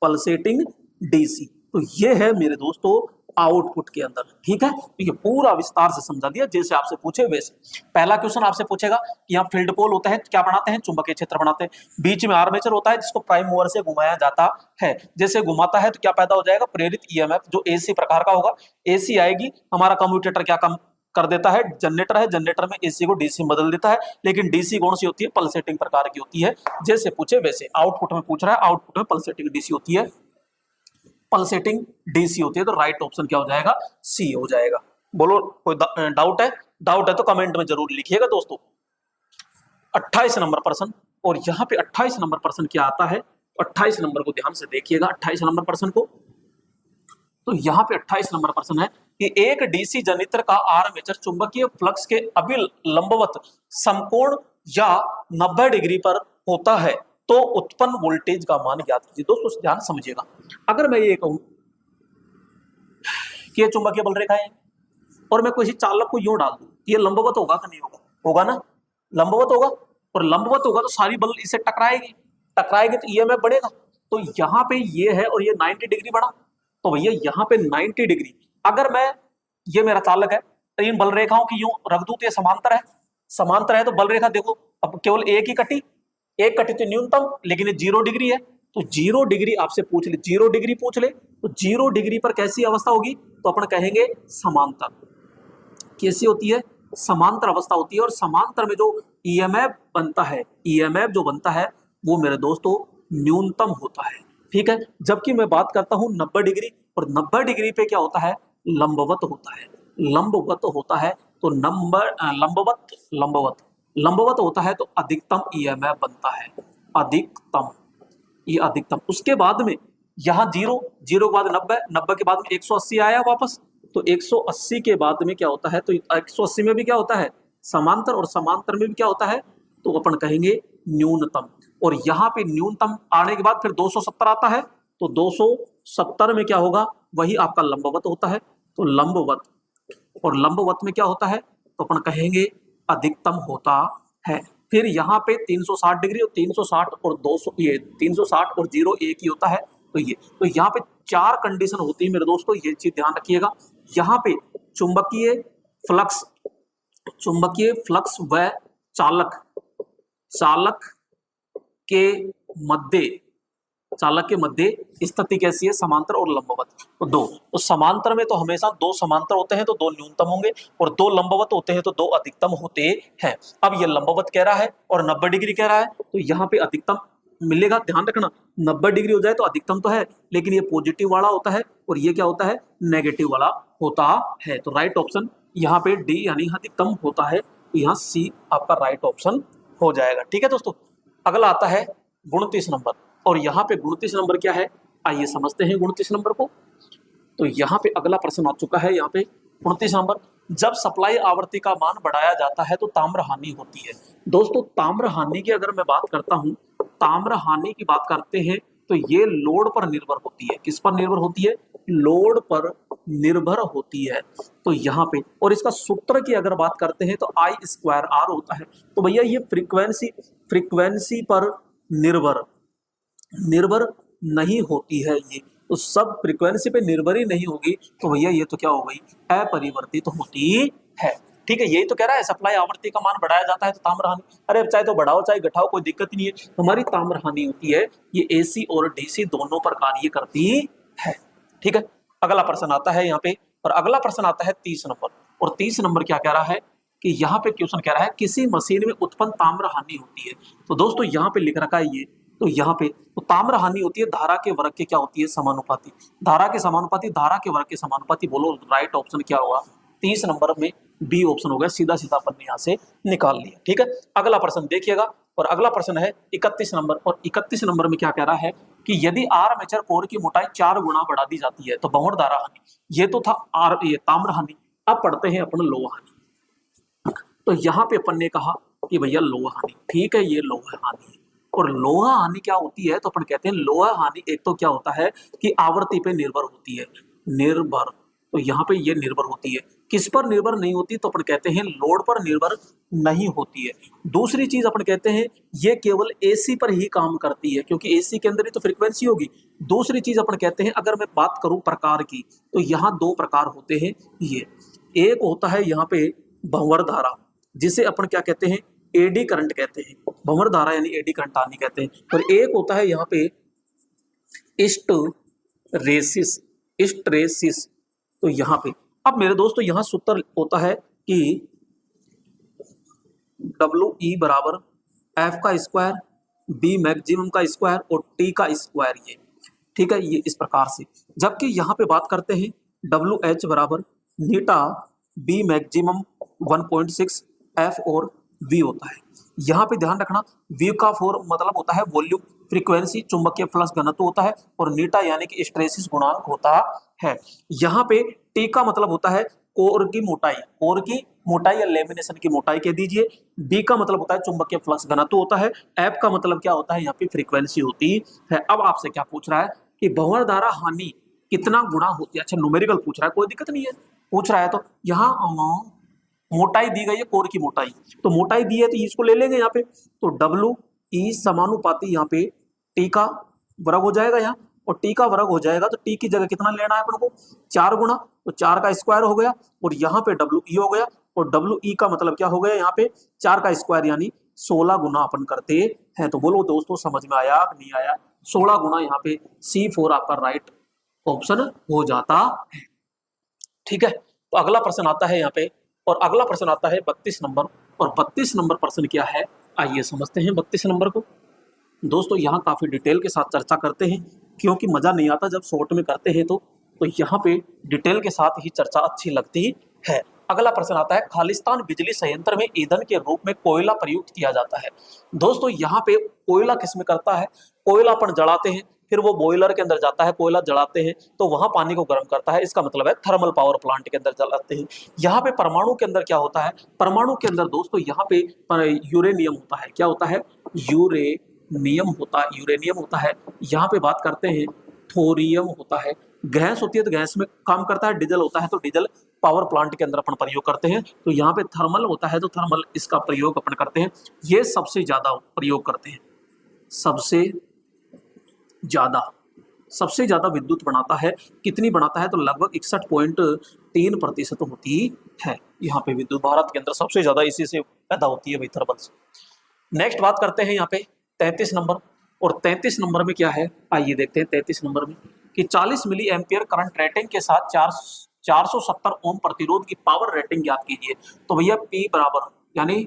पल्सेटिंग डीसी। तो ये है मेरे दोस्तों आउटपुट के अंदर। ठीक है, तो ये पूरा विस्तार से समझा दिया, जैसे आपसे पूछे वैसे। पहला क्वेश्चन आपसे पूछेगा कि यहाँ फील्ड पोल होता है, क्या बनाते हैं, चुंबकीय क्षेत्र बनाते हैं। बीच में आर्मेचर होता है जिसको प्राइम मूवर से घुमाया जाता है। जैसे घुमाता है तो क्या पैदा हो जाएगा, प्रेरित ईएमएफ, जो एसी प्रकार का होगा। एसी आएगी, हमारा कम्यूटेटर क्या कम कर देता है, जनरेटर है, जनरेटर में एसी को डीसी में बदल देता है। लेकिन डीसी कौन सी होती है, पल्सेटिंग प्रकार की होती है। जैसे पूछे वैसे, आउटपुट में पूछ रहा है, आउटपुट में पल्सेटिंग डीसी होती है, पल्सेटिंग डीसी होती है। तो राइट ऑप्शन क्या हो जाएगा, सी हो जाएगा। बोलो कोई डाउट है? डाउट है तो कमेंट में जरूर लिखिएगा दोस्तों। 28 नंबर प्रश्न, और यहाँ पे 28 नंबर प्रश्न क्या आता है, 28 नंबर को ध्यान से देखिएगा। 28 नंबर प्रश्न को, तो यहाँ पे 28 नंबर प्रश्न है कि एक डीसी जनरेटर का आर्मेचर चुंबकीय फ्लक्स के अभिलंबवत समकोण या 90 डिग्री पर होता है तो उत्पन्न वोल्टेज का मान ज्ञात कीजिए। दोस्तों ध्यान समझिएगा, अगर मैं ये कहूं कि ये चुंबकीय बल रेखा है और मैं किसी चालक को यूं डाल दूं, ये लंबवत होगा कि नहीं होगा, होगा ना, लंबवत होगा। और लंबवत होगा तो सारी बल इसे टकराएगी, टकराएगी तो ईएमएफ बढ़ेगा। तो यहाँ पे ये है और ये 90 डिग्री बढ़ा, तो भैया यहाँ पे 90 डिग्री, अगर मैं, ये मेरा चालक है, तो इन बल रेखाओं की यूं रख दूं तो ये समांतर है, समांतर है तो बल रेखा देखो, अब केवल एक ही कटी, एक कटी तो न्यूनतम, लेकिन ये 0 डिग्री है। तो 0 डिग्री आपसे पूछ ले, 0 डिग्री पूछ ले, तो 0 डिग्री पर कैसी अवस्था होगी, तो अपन कहेंगे समांतर। कैसी होती है, समांतर अवस्था होती है। और समांतर में जो ईएमएफ बनता है, ईएमएफ जो बनता है वो मेरे दोस्तों न्यूनतम होता है। ठीक है, जबकि मैं बात करता हूं 90 डिग्री, और 90 डिग्री पे क्या होता है, लंबवत होता है, लंबवत होता है। तो लंबवत लंबवत लंबवत होता है तो अधिकतम ईएमएफ बनता है, अधिकतम, ये अधिकतम। उसके बाद में यहाँ 0, 0 के बाद 90, 90 के बाद में 180 आया वापस, तो 180 के बाद में क्या होता है, तो 180 में भी क्या होता है, समांतर, और समांतर में भी क्या होता है, तो अपन कहेंगे न्यूनतम। और यहाँ पे न्यूनतम आने के बाद फिर 270 आता है, तो 270 में क्या होगा, वही आपका लंबवत होता है। तो लंबवत, और लंबवत में क्या होता है, तो अपन कहेंगे अधिकतम होता है। फिर यहाँ पे 360 डिग्री, और 360 और 200, ये 360 और 0 एक ही होता है। तो ये, तो यहाँ पे 4 कंडीशन होती है मेरे दोस्तों, ये चीज ध्यान रखिएगा। यहाँ पे चुंबकीय फ्लक्स, चुंबकीय फ्लक्स व चालक, चालक के मध्य, चालक के मध्य स्थिति कैसी है, समांतर और लंबवत। तो 2, तो समांतर में तो हमेशा 2 समांतर होते हैं तो 2 न्यूनतम होंगे, और 2 लंबवत होते हैं तो 2 अधिकतम होते हैं। अब ये लंबवत कह रहा है और 90 डिग्री कह रहा है, तो यहाँ पे अधिकतम मिलेगा। ध्यान रखना, 90 डिग्री हो जाए तो अधिकतम तो है, लेकिन ये पॉजिटिव वाला होता है और ये क्या होता है, नेगेटिव वाला होता है। तो राइट ऑप्शन यहाँ पे डी यानी अधिकतम होता है, तो यहाँ सी आपका राइट ऑप्शन हो जाएगा। ठीक है दोस्तों, अगला आता है 29 नंबर, और यहाँ पे 29 नंबर क्या है, आइए समझते हैं 29 नंबर को। तो यहाँ पे अगला प्रश्न आ चुका है, यहाँ पे 29 नंबर, जब सप्लाई आवृत्ति का मान बढ़ाया जाता है तो ताम्र हानि होती है। दोस्तों ताम्र हानि की अगर मैं बात करता हूँ, ताम्र हानि की बात करते हैं तो ये लोड पर निर्भर होती है। किस पर निर्भर होती है, लोड पर निर्भर होती है। तो यहाँ पे, और इसका सूत्र की अगर बात करते हैं तो I²R होता है। तो भैया ये फ्रीक्वेंसी पर निर्भर नहीं होती है, ये तो सब फ्रीक्वेंसी पे निर्भर ही नहीं होगी, तो भैया ये तो क्या हो गई, अपरिवर्तित होती है। ठीक है, यही तो कह रहा है, सप्लाई आवृत्ति का मान बढ़ाया जाता है तो ताम्र हानि, अरे चाहे तो बढ़ाओ चाहे घटाओ कोई दिक्कत नहीं है, हमारी ताम्र हानि होती है, ये एसी और डीसी दोनों पर कार्य करती है। ठीक है, अगला प्रश्न आता है यहाँ पे, और अगला प्रश्न आता है 30 नंबर, और 30 नंबर क्या कह रहा है कि यहाँ पे क्वेश्चन कह रहा है किसी मशीन में उत्पन्न ताम्र हानि होती है। तो दोस्तों यहाँ पे लिख रखा है ये, तो यहाँ पे तो ताम्र हानि होती है धारा के वर्ग के क्या होती है, समानुपाती, धारा के समानुपाती, धारा के वर्ग के समानुपाती। बोलो राइट ऑप्शन क्या होगा, 30 नंबर में बी ऑप्शन हो गया, सीधा सीधा अपन ने यहाँ से निकाल लिया। ठीक है, अगला प्रश्न देखिएगा, और अगला प्रश्न है 31 नंबर, और 31 नंबर में क्या कह रहा है कि यदि आर्मेचर कोर की मोटाई 4 गुना बढ़ा दी जाती है तो बहुड़ धारा हानि, ये तो था ये ताम्र हानि। अब पढ़ते हैं अपन लोह हानि। तो यहाँ पे अपन ने कहा कि भैया लोह हानि, ठीक है ये लोह हानि है, और लोहा हानि क्या होती है, तो अपन कहते हैं लोहा हानि एक तो क्या होता है कि आवृत्ति पे निर्भर होती है, निर्भर, तो यहाँ पे ये निर्भर होती है। किस पर निर्भर नहीं होती, तो अपन कहते हैं लोड पर निर्भर नहीं होती है। दूसरी चीज अपन कहते हैं ये केवल एसी पर ही काम करती है, क्योंकि एसी के अंदर ही तो फ्रीक्वेंसी होगी। दूसरी चीज अपन कहते हैं, अगर मैं बात करूं प्रकार की, तो यहाँ दो प्रकार होते हैं। ये एक होता है यहाँ पे भंवर धारा, जिसे अपन क्या कहते हैं, एडी करंट कहते हैं, भंवर धारा यानी एडी करंट आनी कहते हैं। और एक होता है यहाँ पे हिस्टैरिसीस, हिस्टैरिसीस। तो यहाँ पे अब मेरे दोस्तों यहाँ सूत्र होता है कि WE बराबर F का स्क्वायर, B मैक्सिमम का स्क्वायर और T का स्क्वायर, ये ठीक है, ये इस प्रकार से। जबकि यहाँ पे बात करते हैं WH बराबर नीटा B मैक्सिमम 1.6 F और V होता है। यहाँ पे ध्यान रखना, V का फॉर मतलब होता है वॉल्यूम, फ्रीक्वेंसी, चुंबकीय फ्लक्स घनत्व होता है, और नीटा यानी कि हिस्टैरिसीस गुणांक होता है। यहाँ पे T का मतलब होता है कोर की मोटाई, कोर की मोटाई या लेमिनेशन की मोटाई कह दीजिए। B का मतलब होता है चुंबकीय फ्लक्स घनत्व होता है। F का मतलब क्या होता है, यहाँ पे फ्रीक्वेंसी होती है। अब आपसे क्या पूछ रहा है कि भंवर धारा हानि कितना गुणा होती है। अच्छा न्यूमेरिकल पूछ रहा है, कोई दिक्कत नहीं है, पूछ रहा है तो यहाँ मोटाई दी गई है, कोर की मोटाई, तो मोटाई दी है तो इसको ले लेंगे यहाँ पे। तो WE समानुपाती यहाँ पे T का वर्ग हो जाएगा यहाँ, और T का वर्ग हो जाएगा तो T की जगह कितना लेना है अपन को, 4 गुना, तो 4 का स्क्वायर हो गया, और यहाँ पे WE हो गया, और WE का मतलब क्या हो गया यहाँ पे 4 का स्क्वायर यानी 16 गुना अपन करते हैं। तो बोलो दोस्तों समझ में आया कि नहीं आया, 16 गुना, यहाँ पे C4 आपका राइट ऑप्शन हो जाता है। ठीक है, तो अगला प्रश्न आता है यहाँ पे, और अगला प्रश्न आता है 32 नंबर, और 32 नंबर प्रश्न क्या है, आइए समझते हैं 32 नंबर को। दोस्तों यहाँ काफी डिटेल के साथ चर्चा करते हैं, क्योंकि मजा नहीं आता जब शॉर्ट में करते हैं, तो यहाँ पे डिटेल के साथ ही चर्चा अच्छी लगती है। अगला प्रश्न आता है, खालिस्तान बिजली संयंत्र में ईंधन के रूप में कोयला प्रयुक्त किया जाता है। दोस्तों यहाँ पे कोयला किसमें करता है, कोयला अपन जलाते हैं, फिर वो बॉयलर के अंदर जाता है, कोयला जलाते हैं तो वहां पानी को गर्म करता है, इसका मतलब है थर्मल पावर प्लांट के अंदर जलाते हैं। यहाँ पे परमाणु के अंदर क्या होता है, परमाणु के अंदर दोस्तों यहाँ पे यूरेनियम होता है, क्या होता है, यूरेनियम होता है। यहाँ पे बात करते हैं थोरियम होता है। गैस होती है तो गैस में काम करता है, डीजल होता है तो डीजल पावर प्लांट के अंदर अपन प्रयोग करते हैं। तो यहाँ पे थर्मल होता है तो थर्मल इसका प्रयोग अपन करते हैं। ये सबसे ज्यादा प्रयोग करते हैं, सबसे ज्यादा विद्युत बनाता है। कितनी बनाता है, तो लगभग 61.3% होती है यहाँ पे विद्युत। भारत के अंदर सबसे ज्यादा इसी से पैदा होती है भाई, थर्मल से। नेक्स्ट बात करते हैं यहाँ पे 33 नंबर, और 33 नंबर में क्या है, आइए देखते हैं 33 नंबर में कि 40 मिली एम्पियर करंट रेटिंग के साथ 470 ओम प्रतिरोध की पावर रेटिंग ज्ञात कीजिए। तो भैया P बराबर यानी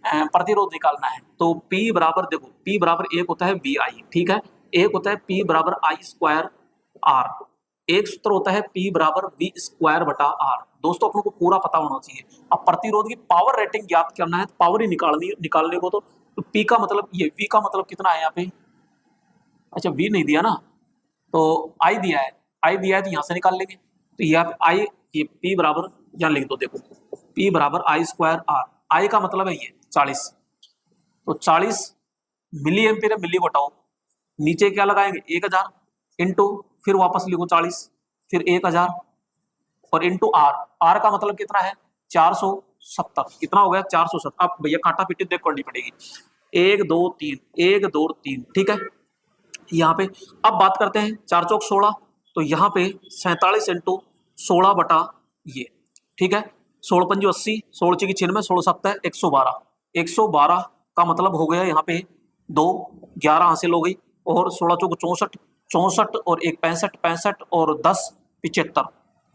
प्रतिरोध निकालना है, तो P बराबर देखो, P बराबर एक होता है VI, ठीक है, एक होता है P बराबर I स्क्वायर R, एक सूत्र होता है P बराबर V स्क्वायर बटा R। दोस्तों अपन को पूरा पता होना चाहिए। अब प्रतिरोध की पावर रेटिंग ज्ञात करना है, तो पावर ही निकालने को, तो P का मतलब ये, V का मतलब कितना है यहाँ पे, अच्छा V नहीं दिया ना, तो I दिया है, तो यहाँ से निकाल लेंगे। तो यहाँ पे I, ये P बराबर यहाँ लिख दो, देखो P बराबर I स्क्वायर R, I का मतलब है ये 40, तो 40 मिली एम्पियर, मिली बटाओ, नीचे क्या लगाएंगे 1000 इंटू, फिर वापस लिखो 40, फिर 1000 और इंटू R का मतलब कितना है 470, कितना हो गया 470। अब भैया काटा पीटी देख करनी पड़ेगी, 1 2 3, ठीक है। यहाँ पे अब बात करते हैं 4 चौक 16, तो यहाँ पे 47 इंटू 16 बटा ये, ठीक है, 16 पंजी 80, 16 की 96, 16 7 112, 112 का मतलब हो गया यहाँ पे 2, 11 हासिल हो गई, और 16 चौक 64, 64 और 1 65, 65 और 10 75,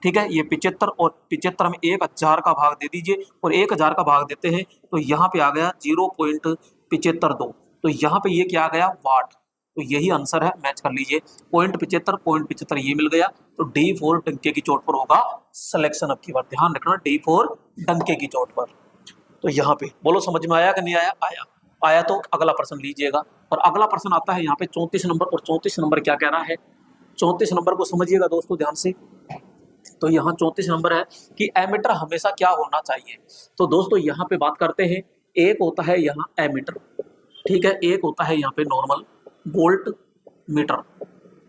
ठीक है, ये 75 और 75 में 1000 का भाग दे दीजिए, और 1000 का भाग देते हैं तो यहाँ पे आ गया 0.752, तो यहाँ पे ये क्या आ गया वाट, तो यही आंसर है, मैच कर लीजिए, 0.75 ये मिल गया। तो D4 डंके की चोट पर होगा सिलेक्शन। अब की बार ध्यान रखना, D4 डंके की चोट पर। तो यहाँ पे बोलो समझ में आया कि नहीं आया, आया तो अगला प्रश्न लीजिएगा। और अगला प्रश्न आता है यहाँ पे 34 नंबर, और 34 नंबर क्या कह रहा है, 34 नंबर को समझिएगा दोस्तों ध्यान से। तो यहाँ 34 नंबर है कि एमीटर हमेशा क्या होना चाहिए। तो दोस्तों यहाँ पे बात करते हैं, एक होता है यहाँ एमीटर, ठीक है। एक होता है यहाँ पे नॉर्मल वोल्ट मीटर,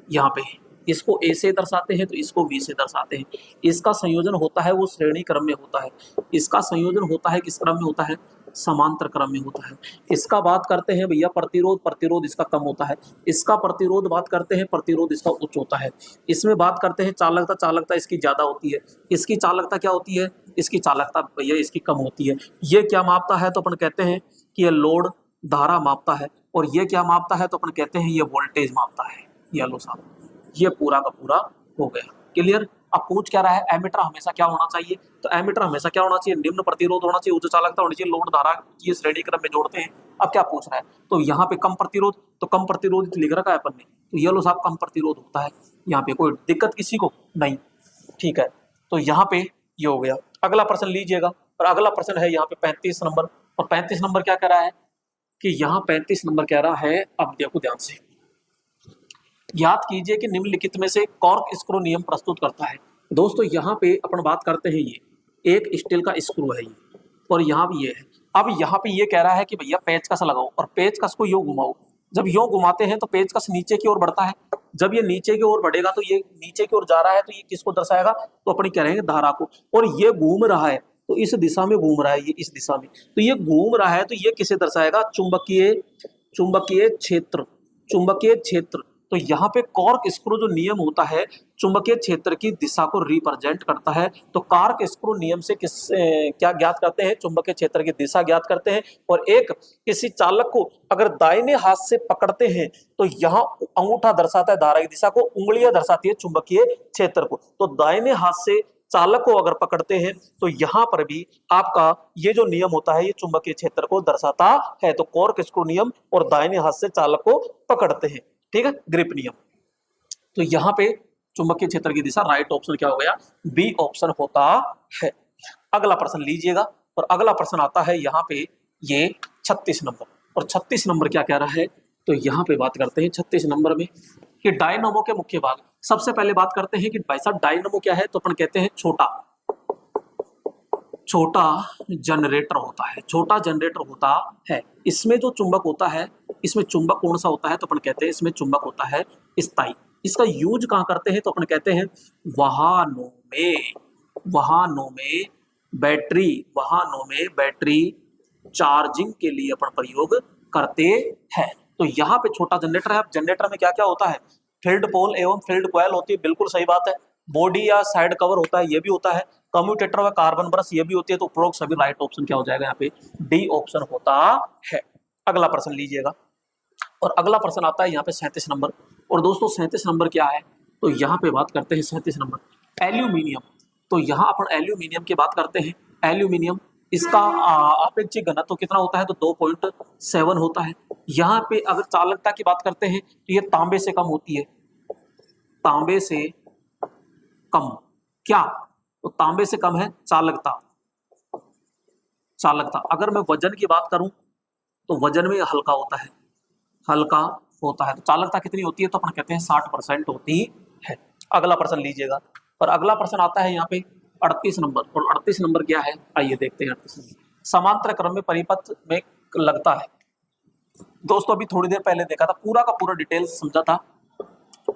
यहाँ पे इसको ए से दर्शाते हैं तो इसको वी से दर्शाते हैं। इसका संयोजन होता है वो श्रेणी क्रम में होता है, इसका संयोजन होता है किस क्रम में होता है, समांतर क्रम में होता है। इसका बात करते हैं भैया प्रतिरोध, प्रतिरोध इसका कम होता है। इसका प्रतिरोध बात करते हैं, प्रतिरोध इसका उच्च होता है। इसमें बात करते हैं चालकता, चालकता इसकी ज्यादा होती है। इसकी चालकता क्या होती है, इसकी चालकता भैया इसकी कम होती है। ये क्या मापता है, तो अपन कहते हैं कि ये लोड धारा मापता है। और ये क्या मापता है, तो अपन कहते हैं ये वोल्टेज मापता है। ये लो साहब, ये पूरा का पूरा हो गया। क्लियर। अब पूछ क्या रहा है, एमीटर हमेशा क्या होना चाहिए, तो एमीटर हमेशा क्या होना चाहिए, निम्न प्रतिरोध होना चाहिए, उच्च चालकता होनी चाहिए, लोड धारा की श्रेणी क्रम में जोड़ते हैं। अब क्या पूछ रहा है, तो यहाँ पे कम प्रतिरोध, तो कम प्रतिरोध लिख रखा है अपन ने, तो ये लो साहब कम प्रतिरोध होता है। यहाँ पे कोई दिक्कत किसी को नहीं, ठीक है। तो यहाँ पे ये हो गया। अगला प्रश्न लीजिएगा, और अगला प्रश्न है यहाँ पे 35 नंबर। और 35 नंबर क्या कह रहा है कि यहाँ 35 नंबर कह रहा है, अब देखो ध्यान से, याद कीजिए कि निम्नलिखित में से कॉर्क स्क्रू नियम प्रस्तुत करता है। दोस्तों यहाँ पे अपन बात करते हैं, ये एक स्टील का स्क्रू है ये, और यहाँ भी ये है। अब यहाँ पे ये कह रहा है कि भैया पेचकस लगाओ, और पेचकस को यूं घुमाओ। जब यूं घुमाते हैं तो पेचकस नीचे की ओर बढ़ता है। जब ये नीचे की ओर बढ़ेगा तो ये नीचे की ओर जा रहा है, तो ये किसको दर्शाएगा, तो अपन कह रहे हैं धारा को। और ये घूम रहा है तो इस दिशा में घूम रहा है, ये इस दिशा में, तो ये घूम रहा है तो ये किसे दर्शाएगा, चुंबकीय, चुंबकीय क्षेत्र, चुंबकीय क्षेत्र। तो यहाँ पे कॉर्क स्क्रू जो नियम होता है चुंबकीय क्षेत्र की दिशा को रिप्रेजेंट करता है। तो कॉर्क स्क्रू नियम से क्या ज्ञात करते हैं, चुंबकीय क्षेत्र की दिशा ज्ञात करते हैं। और एक किसी चालक को अगर दाहिने हाथ से पकड़ते हैं तो यहाँ अंगूठा दर्शाता है धारा की दिशा को, उंगलियां दर्शाती है चुंबकीय क्षेत्र को। तो दाहिने हाथ से चालक को अगर पकड़ते हैं तो यहाँ पर भी आपका ये जो नियम होता है ये चुंबकीय क्षेत्र को दर्शाता है। तो कॉर्क स्क्रू नियम और दाहिने हाथ से चालक को पकड़ते हैं, ठीक है, ग्रिप नियम। तो यहाँ पे चुंबकीय क्षेत्र की दिशा राइट ऑप्शन क्या हो गया, बी ऑप्शन होता है। अगला प्रश्न लीजिएगा, और अगला प्रश्न आता है यहाँ पे ये 36 नंबर। और 36 नंबर क्या कह रहा है, तो यहाँ पे बात करते हैं 36 नंबर में कि डायनामो के मुख्य भाग। सबसे पहले बात करते हैं कि भाई साहब डायनामो क्या है, तो अपन कहते हैं छोटा जनरेटर होता है, छोटा जनरेटर होता है। इसमें जो चुंबक होता है, इसमें चुंबक कौन सा होता है, तो अपन कहते हैं इसमें चुंबक होता है स्थायी। इसका यूज कहाँ करते हैं, तो अपन कहते हैं वाहनों में, वाहनों में बैटरी, वाहनों में बैटरी चार्जिंग के लिए अपन प्रयोग करते हैं। तो यहाँ पे छोटा जनरेटर है। अब जनरेटर में क्या क्या होता है, फील्ड पोल एवं फील्ड कॉइल होती है, बिल्कुल सही बात है। बॉडी या साइड कवर होता है, ये भी होता है। कम्यूटेटर व कार्बन ब्रश ये भी होती है। तो उपरोक्त सभी राइट ऑप्शन क्या हो जाएगा, यहाँ पे डी ऑप्शन होता है। अगला प्रश्न लीजिएगा, और अगला प्रश्न आता है यहाँ पे 37 नंबर। और दोस्तों 37 नंबर क्या है, तो यहाँ पे बात करते हैं 37 नंबर एल्यूमिनियम। तो यहाँ अपन एल्यूमिनियम की बात करते हैं। एल्यूमिनियम इसका आपेक्षिक घनत्व तो कितना होता है, तो 2.7 होता है। यहाँ पे अगर चालकता की बात करते हैं तो ये तांबे से कम होती है, तांबे से कम। क्या, तो तांबे से कम है चालकता, चालकता। अगर मैं वजन की बात करूं तो वजन में हल्का होता है, हल्का होता है। तो चालकता कितनी होती है, तो अपन कहते हैं 60% होती है। अगला प्रश्न लीजिएगा, और अगला प्रश्न आता है यहाँ पे 38 नंबर। और 38 नंबर क्या है, आइए देखते हैं 38 नंबर। समांतर क्रम में परिपथ में लगता है। दोस्तों अभी थोड़ी देर पहले देखा था, पूरा का पूरा डिटेल समझा था।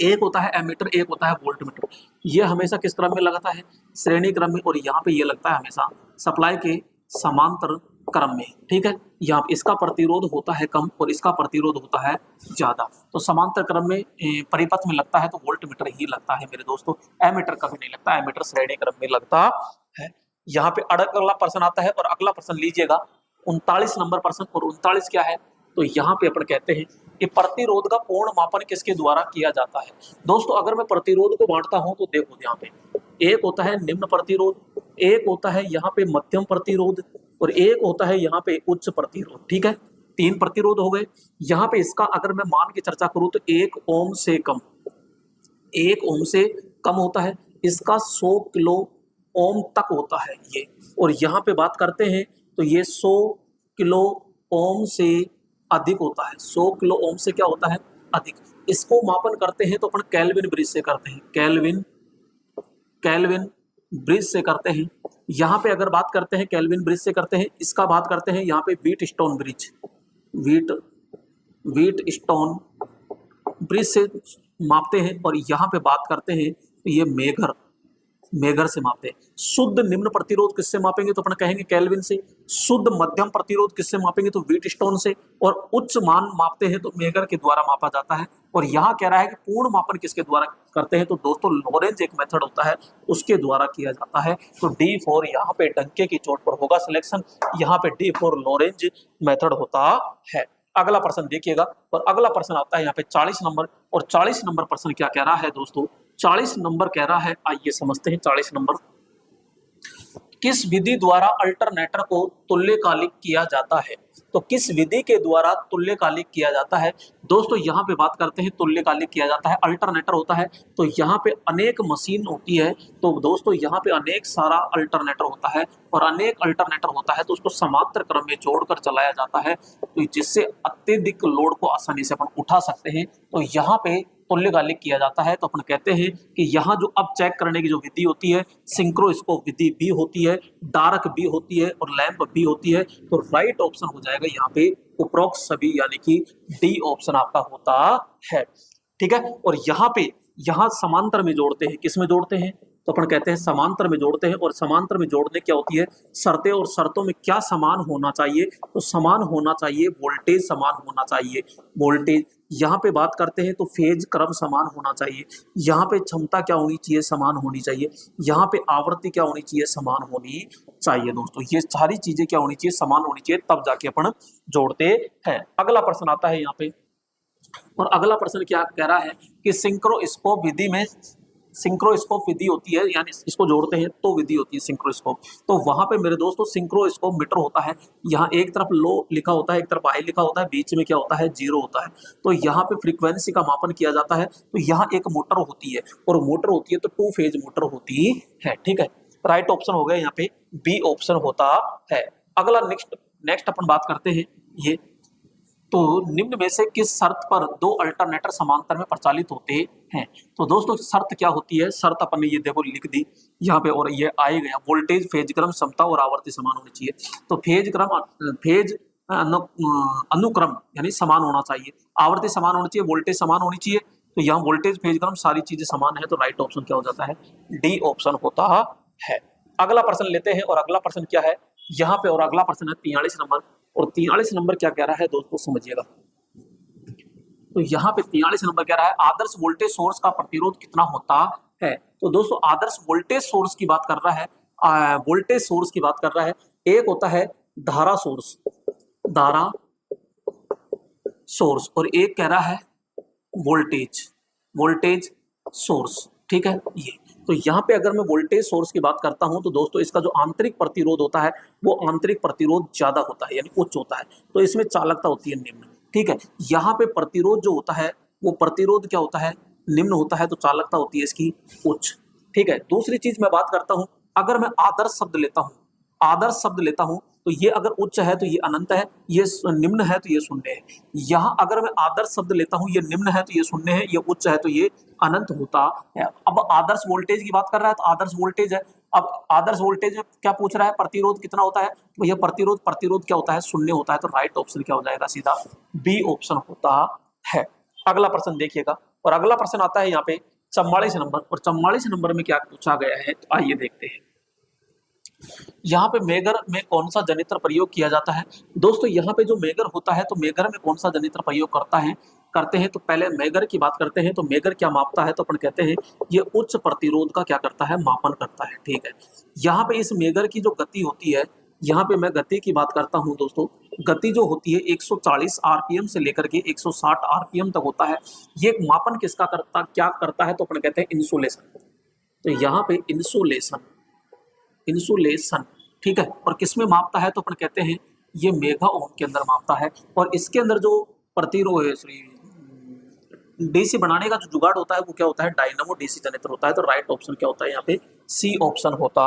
एक होता है एमीटर, एक होता है वोल्टमीटर। ये हमेशा किस क्रम में लगता है, श्रेणी क्रम में। और यहाँ पे ये लगता है हमेशा सप्लाई के समांतर क्रम में, ठीक है। यहाँ इसका प्रतिरोध होता है कम और इसका प्रतिरोध होता है ज्यादा। तो समांतर क्रम में परिपथ में लगता है तो वोल्टमीटर ही लगता है मेरे दोस्तों, एमीटर कभी नहीं लगता। एमीटर श्रेणी क्रम में लगता है। यहाँ पे अगला प्रश्न आता है, और अगला प्रश्न लीजिएगा 39 नंबर प्रश्न। और 39 क्या है, तो यहाँ पे अपन कहते हैं कि प्रतिरोध का पूर्ण मापन किसके द्वारा किया जाता है। दोस्तों अगर मैं प्रतिरोध को बांटता हूं तो देखो यहाँ पे एक होता है निम्न प्रतिरोध, एक होता है यहाँ पे मध्यम प्रतिरोध, और एक होता है यहाँ पे उच्च प्रतिरोध, ठीक है। 3 प्रतिरोध हो गए। यहाँ पे इसका अगर मैं मान की चर्चा करूं तो 1 ओम से कम, 1 ओम से कम होता है। इसका 100 किलो ओम तक होता है ये। और यहाँ पे बात करते हैं तो ये 100 किलो ओम से अधिक होता है। 100 किलो ओम से क्या होता है, अधिक। इसको मापन करते हैं तो अपन केल्विन ब्रिज से करते हैं, केल्विन ब्रिज से करते हैं। यहाँ पे अगर बात करते हैं केल्विन ब्रिज से करते हैं। इसका बात करते हैं यहाँ पे wheat stone bridge, wheat wheat stone bridge से मापते हैं, और यहाँ पे बात करते हैं तो ये मेगर, मेगर से मापते हैं। शुद्ध निम्न प्रतिरोध किससे मापेंगे तो अपन कहेंगे केल्विन से। शुद्ध मध्यम प्रतिरोध किससे मापेंगे तो व्हीट स्टोन से। और उच्च मान मापते हैं तो मेगर के द्वारा मापा जाता है। और यहाँ कह रहा है कि पूर्ण मापन किसके द्वारा करते हैं तो दोस्तों लोरेंज एक मेथड होता है, उसके द्वारा किया जाता है। तो डी फॉर यहाँ पे डंके की चोट पर होगा सिलेक्शन, यहाँ पे डी फॉर लोरेंज मेथड होता है। अगला प्रश्न देखिएगा, और अगला प्रश्न आता है यहाँ पे 40 नंबर। और 40 नंबर प्रश्न क्या कह रहा है दोस्तों, 40 नंबर कह रहा है, आइए समझते हैं 40 नंबर। किस विधि द्वारा अल्टरनेटर को तुल्यकालिक किया जाता है। तो किस विधि के द्वारा तुल्यकालिक किया जाता है दोस्तों, यहाँ पे बात करते हैं तुल्यकालिक किया जाता है। अल्टरनेटर होता है तो यहाँ पे अनेक मशीन होती है, तो दोस्तों यहाँ पे अनेक सारा अल्टरनेटर होता है, और अनेक अल्टरनेटर होता है तो उसको समांतर क्रम में जोड़कर चलाया जाता है, तो जिससे अत्यधिक लोड को आसानी से अपन उठा सकते हैं। तो यहाँ पे तुल्यकालिक किया जाता है। तो अपन कहते हैं कि यहाँ जो अब चेक करने की जो विधि होती है, सिंक्रोस्कोप विधि भी होती है, डार्क भी होती है, और लैंप भी होती है। तो राइट ऑप्शन हो जाएगा यहाँ पे उपरोक्त सभी, यानी कि डी ऑप्शन आपका होता है। ठीक है, और यहाँ समांतर में जोड़ते हैं, किस में जोड़ते हैं तो अपन कहते हैं समांतर में जोड़ते हैं। और समांतर में जोड़ने क्या होती है शर्तें, और शर्तों में क्या समान होना चाहिए तो समान होना चाहिए, वोल्टेज समान होना चाहिए। वोल्टेज यहाँ पे बात करते हैं तो फेज क्रम समान होना चाहिए। यहाँ पे क्षमता क्या होनी चाहिए समान होनी चाहिए। यहाँ पे आवृत्ति क्या होनी चाहिए समान होनी चाहिए। दोस्तों ये सारी चीजें क्या होनी चाहिए समान होनी चाहिए, तब जाके अपन जोड़ते हैं। अगला प्रश्न आता है यहाँ पे, और अगला प्रश्न क्या कह रहा है कि सिंक्रोस्कोप विधि में, सिंक्रोस्कोप विधि होती है, यानी इसको जोड़ते हैं तो विधि होती है सिंक्रोस्कोप। तो वहां पे मेरे दोस्तों सिंक्रोस्कोप मीटर होता है, यहाँ एक तरफ लो लिखा होता है, एक तरफ हाई लिखा होता है, बीच में क्या होता है जीरो होता है। तो यहाँ पे फ्रीक्वेंसी का मापन किया जाता है। तो यहाँ एक मोटर होती है, और मोटर होती है तो 2 फेज मोटर होती है। ठीक है, राइट ऑप्शन हो गया यहाँ पे बी ऑप्शन होता है। अगला नेक्स्ट अपन बात करते हैं ये, तो निम्न में से किस शर्त पर 2 अल्टरनेटर समांतर में प्रचालित होते हैं। तो दोस्तों शर्त क्या होती है, शर्त अपन ने ये देखो लिख दी यहाँ पे, और ये आ गया वोल्टेज फेज क्रम क्षमता और आवर्ती समान होनी चाहिए। तो फेज क्रम फेज अनुक्रम यानी समान होना चाहिए, आवर्ती समान होनी चाहिए, वोल्टेज समान होनी चाहिए। तो यहाँ वोल्टेज फेज क्रम सारी चीजें समान है, तो राइट ऑप्शन क्या हो जाता है डी ऑप्शन होता है। अगला प्रश्न लेते हैं, और अगला प्रश्न क्या है यहाँ पे, और अगला प्रश्न है 43 नंबर। और 43 नंबर क्या कह रहा है दोस्तों समझिएगा। तो यहाँ पे 43 नंबर कह रहा है आदर्श वोल्टेज सोर्स का प्रतिरोध कितना होता है। तो दोस्तों आदर्श वोल्टेज सोर्स की बात कर रहा है, वोल्टेज सोर्स की बात कर रहा है। एक होता है धारा सोर्स, धारा सोर्स, और एक कह रहा है वोल्टेज सोर्स। ठीक है, ये तो यहाँ पे अगर मैं वोल्टेज सोर्स की बात करता हूं तो दोस्तों इसका जो आंतरिक प्रतिरोध होता है वो आंतरिक प्रतिरोध ज्यादा होता है, यानी उच्च होता है, तो इसमें चालकता होती है निम्न। ठीक है, यहाँ पे प्रतिरोध जो होता है वो प्रतिरोध क्या होता है निम्न होता है, तो चालकता होती है इसकी उच्च। ठीक है, दूसरी चीज मैं बात करता हूं, अगर मैं आदर्श शब्द लेता हूं, आदर्श शब्द लेता हूं तो ये अगर उच्च है तो ये अनंत है, ये निम्न है तो ये शून्य है। यहाँ अगर मैं आदर्श शब्द लेता हूँ, ये निम्न है तो ये शून्य है, ये उच्च है तो ये अनंत होता है। अब आदर्श वोल्टेज की बात कर रहा है तो आदर्श वोल्टेज है। अब आदर्श वोल्टेज में क्या पूछ रहा है प्रतिरोध कितना होता है, तो यह प्रतिरोध क्या होता है शून्य होता है। तो राइट ऑप्शन क्या हो जाएगा सीधा बी ऑप्शन होता है। अगला प्रश्न देखिएगा, और अगला प्रश्न आता है यहाँ पे 44 नंबर। और 44 नंबर में क्या पूछा गया है तो आइए देखते हैं। यहाँ पे मेगर में कौन सा जनित्र प्रयोग किया जाता है। दोस्तों यहाँ पे जो मेगर होता है तो मेगर में कौन सा जनित्र प्रयोग करते हैं तो पहले मेगर की बात करते हैं। तो मेगर क्या मापता है तो अपन कहते हैं ये उच्च प्रतिरोध का क्या करता है मापन करता है। ठीक है, यहाँ पे इस मेगर की जो गति होती है, यहाँ पे मैं गति की बात करता हूँ दोस्तों, गति जो होती है 140 आरपीएम से लेकर के 160 आरपीएम तक होता है। ये मापन किसका क्या करता है तो अपन कहते हैं इंसुलेशन। तो यहाँ पे इंसुलेशन ठीक है, और किसमें मापता है तो अपन कहते हैं ये मेगा ओम के अंदर मापता है। और इसके अंदर जो प्रतिरोध डीसी बनाने का जो जुगाड़ होता है वो क्या होता है डायनामो डीसी जनित्र होता है। तो राइट ऑप्शन क्या होता है यहाँ पे सी ऑप्शन होता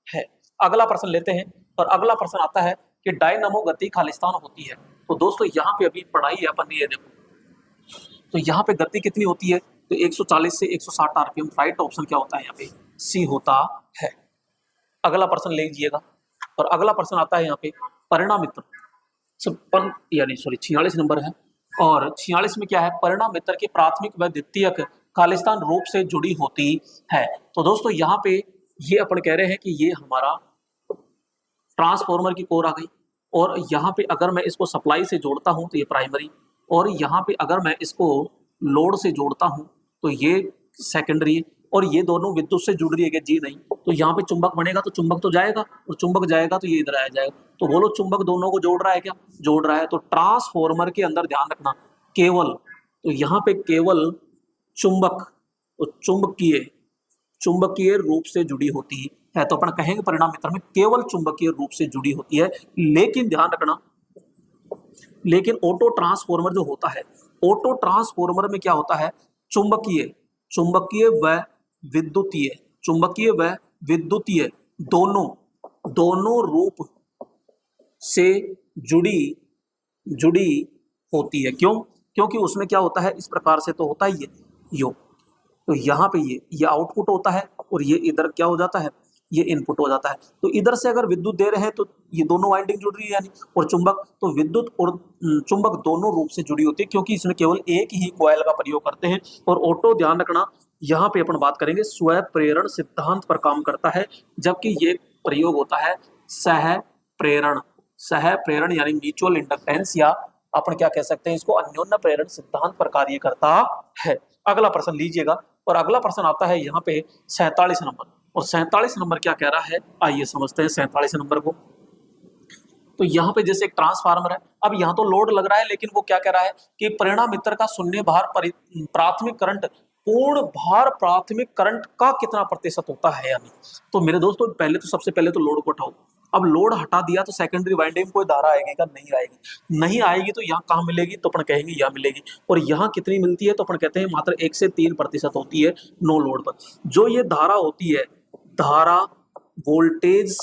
है। अगला प्रश्न लेते हैं, और अगला प्रश्न आता है कि डायनामो गति खालिस्तान होती है। तो दोस्तों यहाँ पे अभी पढ़ाई है अपन ये देखो, तो यहाँ पे गति कितनी होती है तो 140 से 160 आरपीएम। राइट ऑप्शन क्या होता है यहाँ पे सी होता है। अगला प्रश्न ले लीजिएगा, और अगला प्रश्न आता है यहाँ पे परिणामित्र 56 यानी 46 नंबर है। और 46 में क्या है, परिणाम मित्र की प्राथमिक व द्वितीयक खालिस्तान रूप से जुड़ी होती है। तो दोस्तों यहाँ पे ये अपन कह रहे हैं कि ये हमारा ट्रांसफॉर्मर की कोर आ गई, और यहाँ पे अगर मैं इसको सप्लाई से जोड़ता हूँ तो ये प्राइमरी, और यहाँ पे अगर मैं इसको लोड से जोड़ता हूँ तो ये सेकेंडरी, और ये दोनों विद्युत से जुड़ रही है कि जी नहीं, तो यहाँ पे चुंबक बनेगा तो चुंबक तो जाएगा, और चुंबक जाएगा तो ये इधर आ जाएगा। तो बोलो चुंबक दोनों को जोड़ रहा है क्या? जोड़ रहा है। तो ट्रांसफॉर्मर के अंदर ध्यान रखना केवल, तो यहाँ पे केवल चुंबक, तो चुंबकीय रूप से जुड़ी होती है। तो अपन कहेंगे परिणाम मित्र में केवल चुंबकीय रूप से जुड़ी होती है। लेकिन ध्यान रखना, लेकिन ऑटो ट्रांसफॉर्मर जो होता है, ऑटो ट्रांसफॉर्मर में क्या होता है, चुंबकीय व विद्युतीय, चुंबकीय व विद्युतीय दोनों रूप से जुड़ी होती है। क्यों? क्योंकि उसमें क्या होता है, इस प्रकार से तो होता ही है यो, तो यहाँ पे ये आउटपुट होता है, और ये इधर क्या हो जाता है, ये इनपुट हो जाता है। तो इधर से अगर विद्युत दे रहे हैं तो ये दोनों वाइंडिंग जुड़ रही है यानी, और चुंबक, तो विद्युत और चुंबक दोनों रूप से जुड़ी होती है, क्योंकि इसमें केवल एक ही कॉइल का प्रयोग करते हैं। और ऑटो ध्यान रखना, यहाँ पे अपन बात करेंगे स्व प्रेरण सिद्धांत पर काम करता है, जबकि ये प्रयोग होता है सह प्रेरण यानी म्यूचुअल इंडक्टेंस, या अपन क्या कह सकते हैं इसको, अन्योन्य प्रेरण सिद्धांत पर कार्य करता है। अगला प्रश्न लीजिएगा, और अगला प्रश्न आता है यहाँ पे 47 नंबर, और 47 नंबर क्या कह रहा है, आइए समझते हैं 47 नंबर को। तो यहाँ पे जैसे एक ट्रांसफार्मर है, अब यहाँ तो लोड लग रहा है, लेकिन वो क्या कह रहा है कि परिणाम मित्र का शून्य भार प्राथमिक करंट पूर्ण भार प्राथमिक करंट का कितना प्रतिशत होता है यानी। तो मेरे दोस्तों पहले तो सबसे पहले तो लोड को हटाओ। अब लोड हटा दिया तो सेकेंडरी वाइंडिंग में कोई धारा आएगी क्या? नहीं आएगी। नहीं आएगी तो यहाँ कहाँ मिलेगी? तो अपन कहेंगे यहाँ मिलेगी। और यहाँ कितनी मिलती है? तो अपन कहते हैं मात्र 1 से 3% होती है नो लोड पर। जो ये धारा होती है, धारा वोल्टेज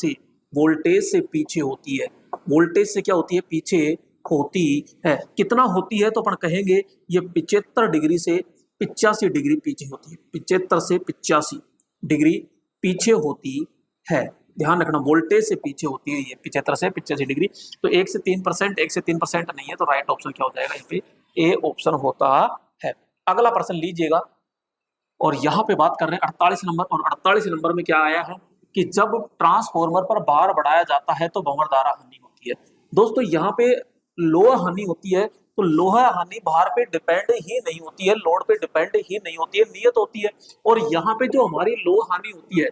से पीछे होती है। वोल्टेज से क्या होती है? पीछे होती है। कितना होती है? तो अपन कहेंगे ये 75 डिग्री से 85 डिग्री पीछे होती है। 75 से 85 डिग्री पीछे होती है। ध्यान रखना, वोल्टेज से पीछे होती है ये 75 से 85 डिग्री। तो 1 से 3% नहीं है, तो राइट ऑप्शन क्या हो जाएगा यहाँ पे? ए ऑप्शन होता है। अगला प्रश्न लीजिएगा, और यहाँ पे बात कर रहे हैं 48 नंबर, और 48 नंबर में क्या आया है कि जब ट्रांसफॉर्मर पर भार बढ़ाया जाता है तो भंवर धारा हानि होती है। दोस्तों यहाँ पे लोह हानि होती है, तो लोह हानि भार पे डिपेंड ही नहीं होती है, लोड पे डिपेंड ही नहीं होती है, नियत होती है। और यहाँ पे जो हमारी लोह हानि होती है,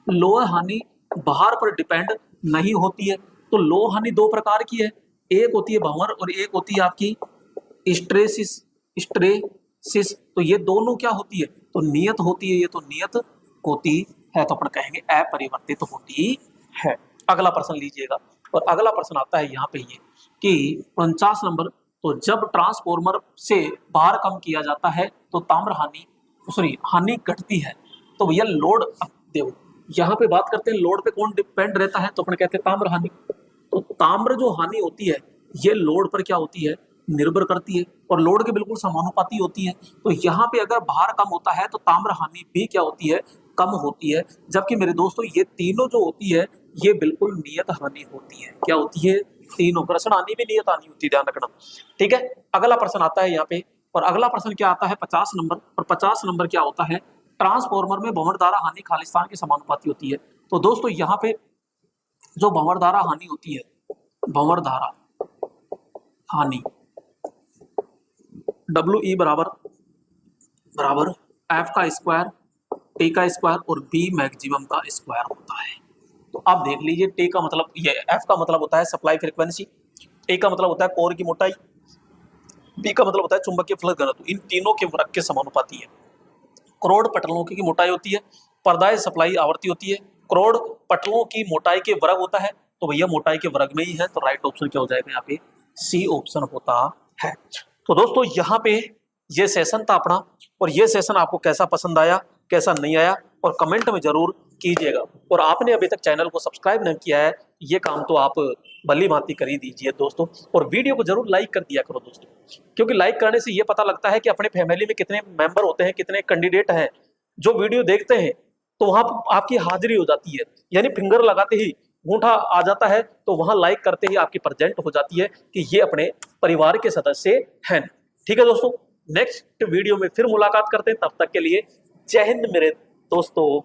लोह हानि भार पर डिपेंड नहीं होती है। तो लोह हानि 2 प्रकार की है, एक होती है भंवर और एक होती है आपकी स्ट्रेसिस। तो ये दोनों क्या होती है? तो नियत होती है, ये तो नियत होती है, तो अपन कहेंगे अपरिवर्तित होती है। अगला प्रश्न लीजिएगा, और अगला प्रश्न आता है यहाँ पे ये कि 49 नंबर, तो जब ट्रांसफॉर्मर से भार कम किया जाता है तो ताम्र हानि घटती है। तो भैया लोड, देखो यहाँ पे बात करते हैं लोड पे कौन डिपेंड रहता है, तो अपन कहते हैं ताम्र हानि। तो ताम्र जो हानि होती है ये लोड पर क्या होती है? निर्भर करती है, और लोड के बिल्कुल समानुपाती होती है। तो यहाँ पे अगर भार कम होता है तो ताम्र हानि भी क्या होती है? कम होती है। जबकि मेरे दोस्तों ये तीनों जो होती है ये बिल्कुल नियत हानि होती है। क्या होती है? तीनों। घर्षण हानि भी नियत हानि होती है, ध्यान रखना, ठीक है। अगला प्रश्न आता है यहाँ पे, और अगला प्रश्न क्या आता है 50 नंबर, और 50 नंबर क्या होता है? ट्रांसफॉर्मर में भंवर धारा हानि खालिस्तान के समानुपाती होती है। तो दोस्तों यहाँ पे जो भंवर धारा हानि होती है, भंवर धारा हानि WE बराबर F का स्क्वायर, T का स्क्वायर और B मैक्सिमम का स्क्वायर होता है। तो आप देख लीजिए, T का मतलब, ये F का मतलब होता है सप्लाई फ्रीक्वेंसी, A का मतलब होता है कोर की मोटाई, B का मतलब होता है चुंबकीय फ्लक्स घनत्व। इन तीनों के वर्ग के समानुपाती है। करोड़ पटलों की मोटाई होती है, पर्दाय सप्लाई आवृत्ति होती है, करोड़ पटलों की मोटाई के वर्ग होता है। तो भैया मोटाई के वर्ग में ही है, तो राइट ऑप्शन क्या हो जाएगा यहाँ पे? सी ऑप्शन होता है। तो दोस्तों यहाँ पे ये सेशन था अपना, और ये सेशन आपको कैसा पसंद आया, कैसा नहीं आया, और कमेंट में जरूर कीजिएगा। और आपने अभी तक चैनल को सब्सक्राइब नहीं किया है, ये काम तो आप भली भांति कर ही दीजिए दोस्तों, और वीडियो को जरूर लाइक कर दिया करो दोस्तों, क्योंकि लाइक करने से ये पता लगता है कि अपने फैमिली में कितने मेंबर होते हैं, कितने कैंडिडेट हैं जो वीडियो देखते हैं, तो वहां आपकी हाजिरी हो जाती है, यानी फिंगर लगाते ही अंगूठा आ जाता है तो वहां लाइक करते ही आपकी प्रेजेंट हो जाती है कि ये अपने परिवार के सदस्य हैं। ठीक है दोस्तों, नेक्स्ट वीडियो में फिर मुलाकात करते हैं, तब तक के लिए जय हिंद मेरे दोस्तों।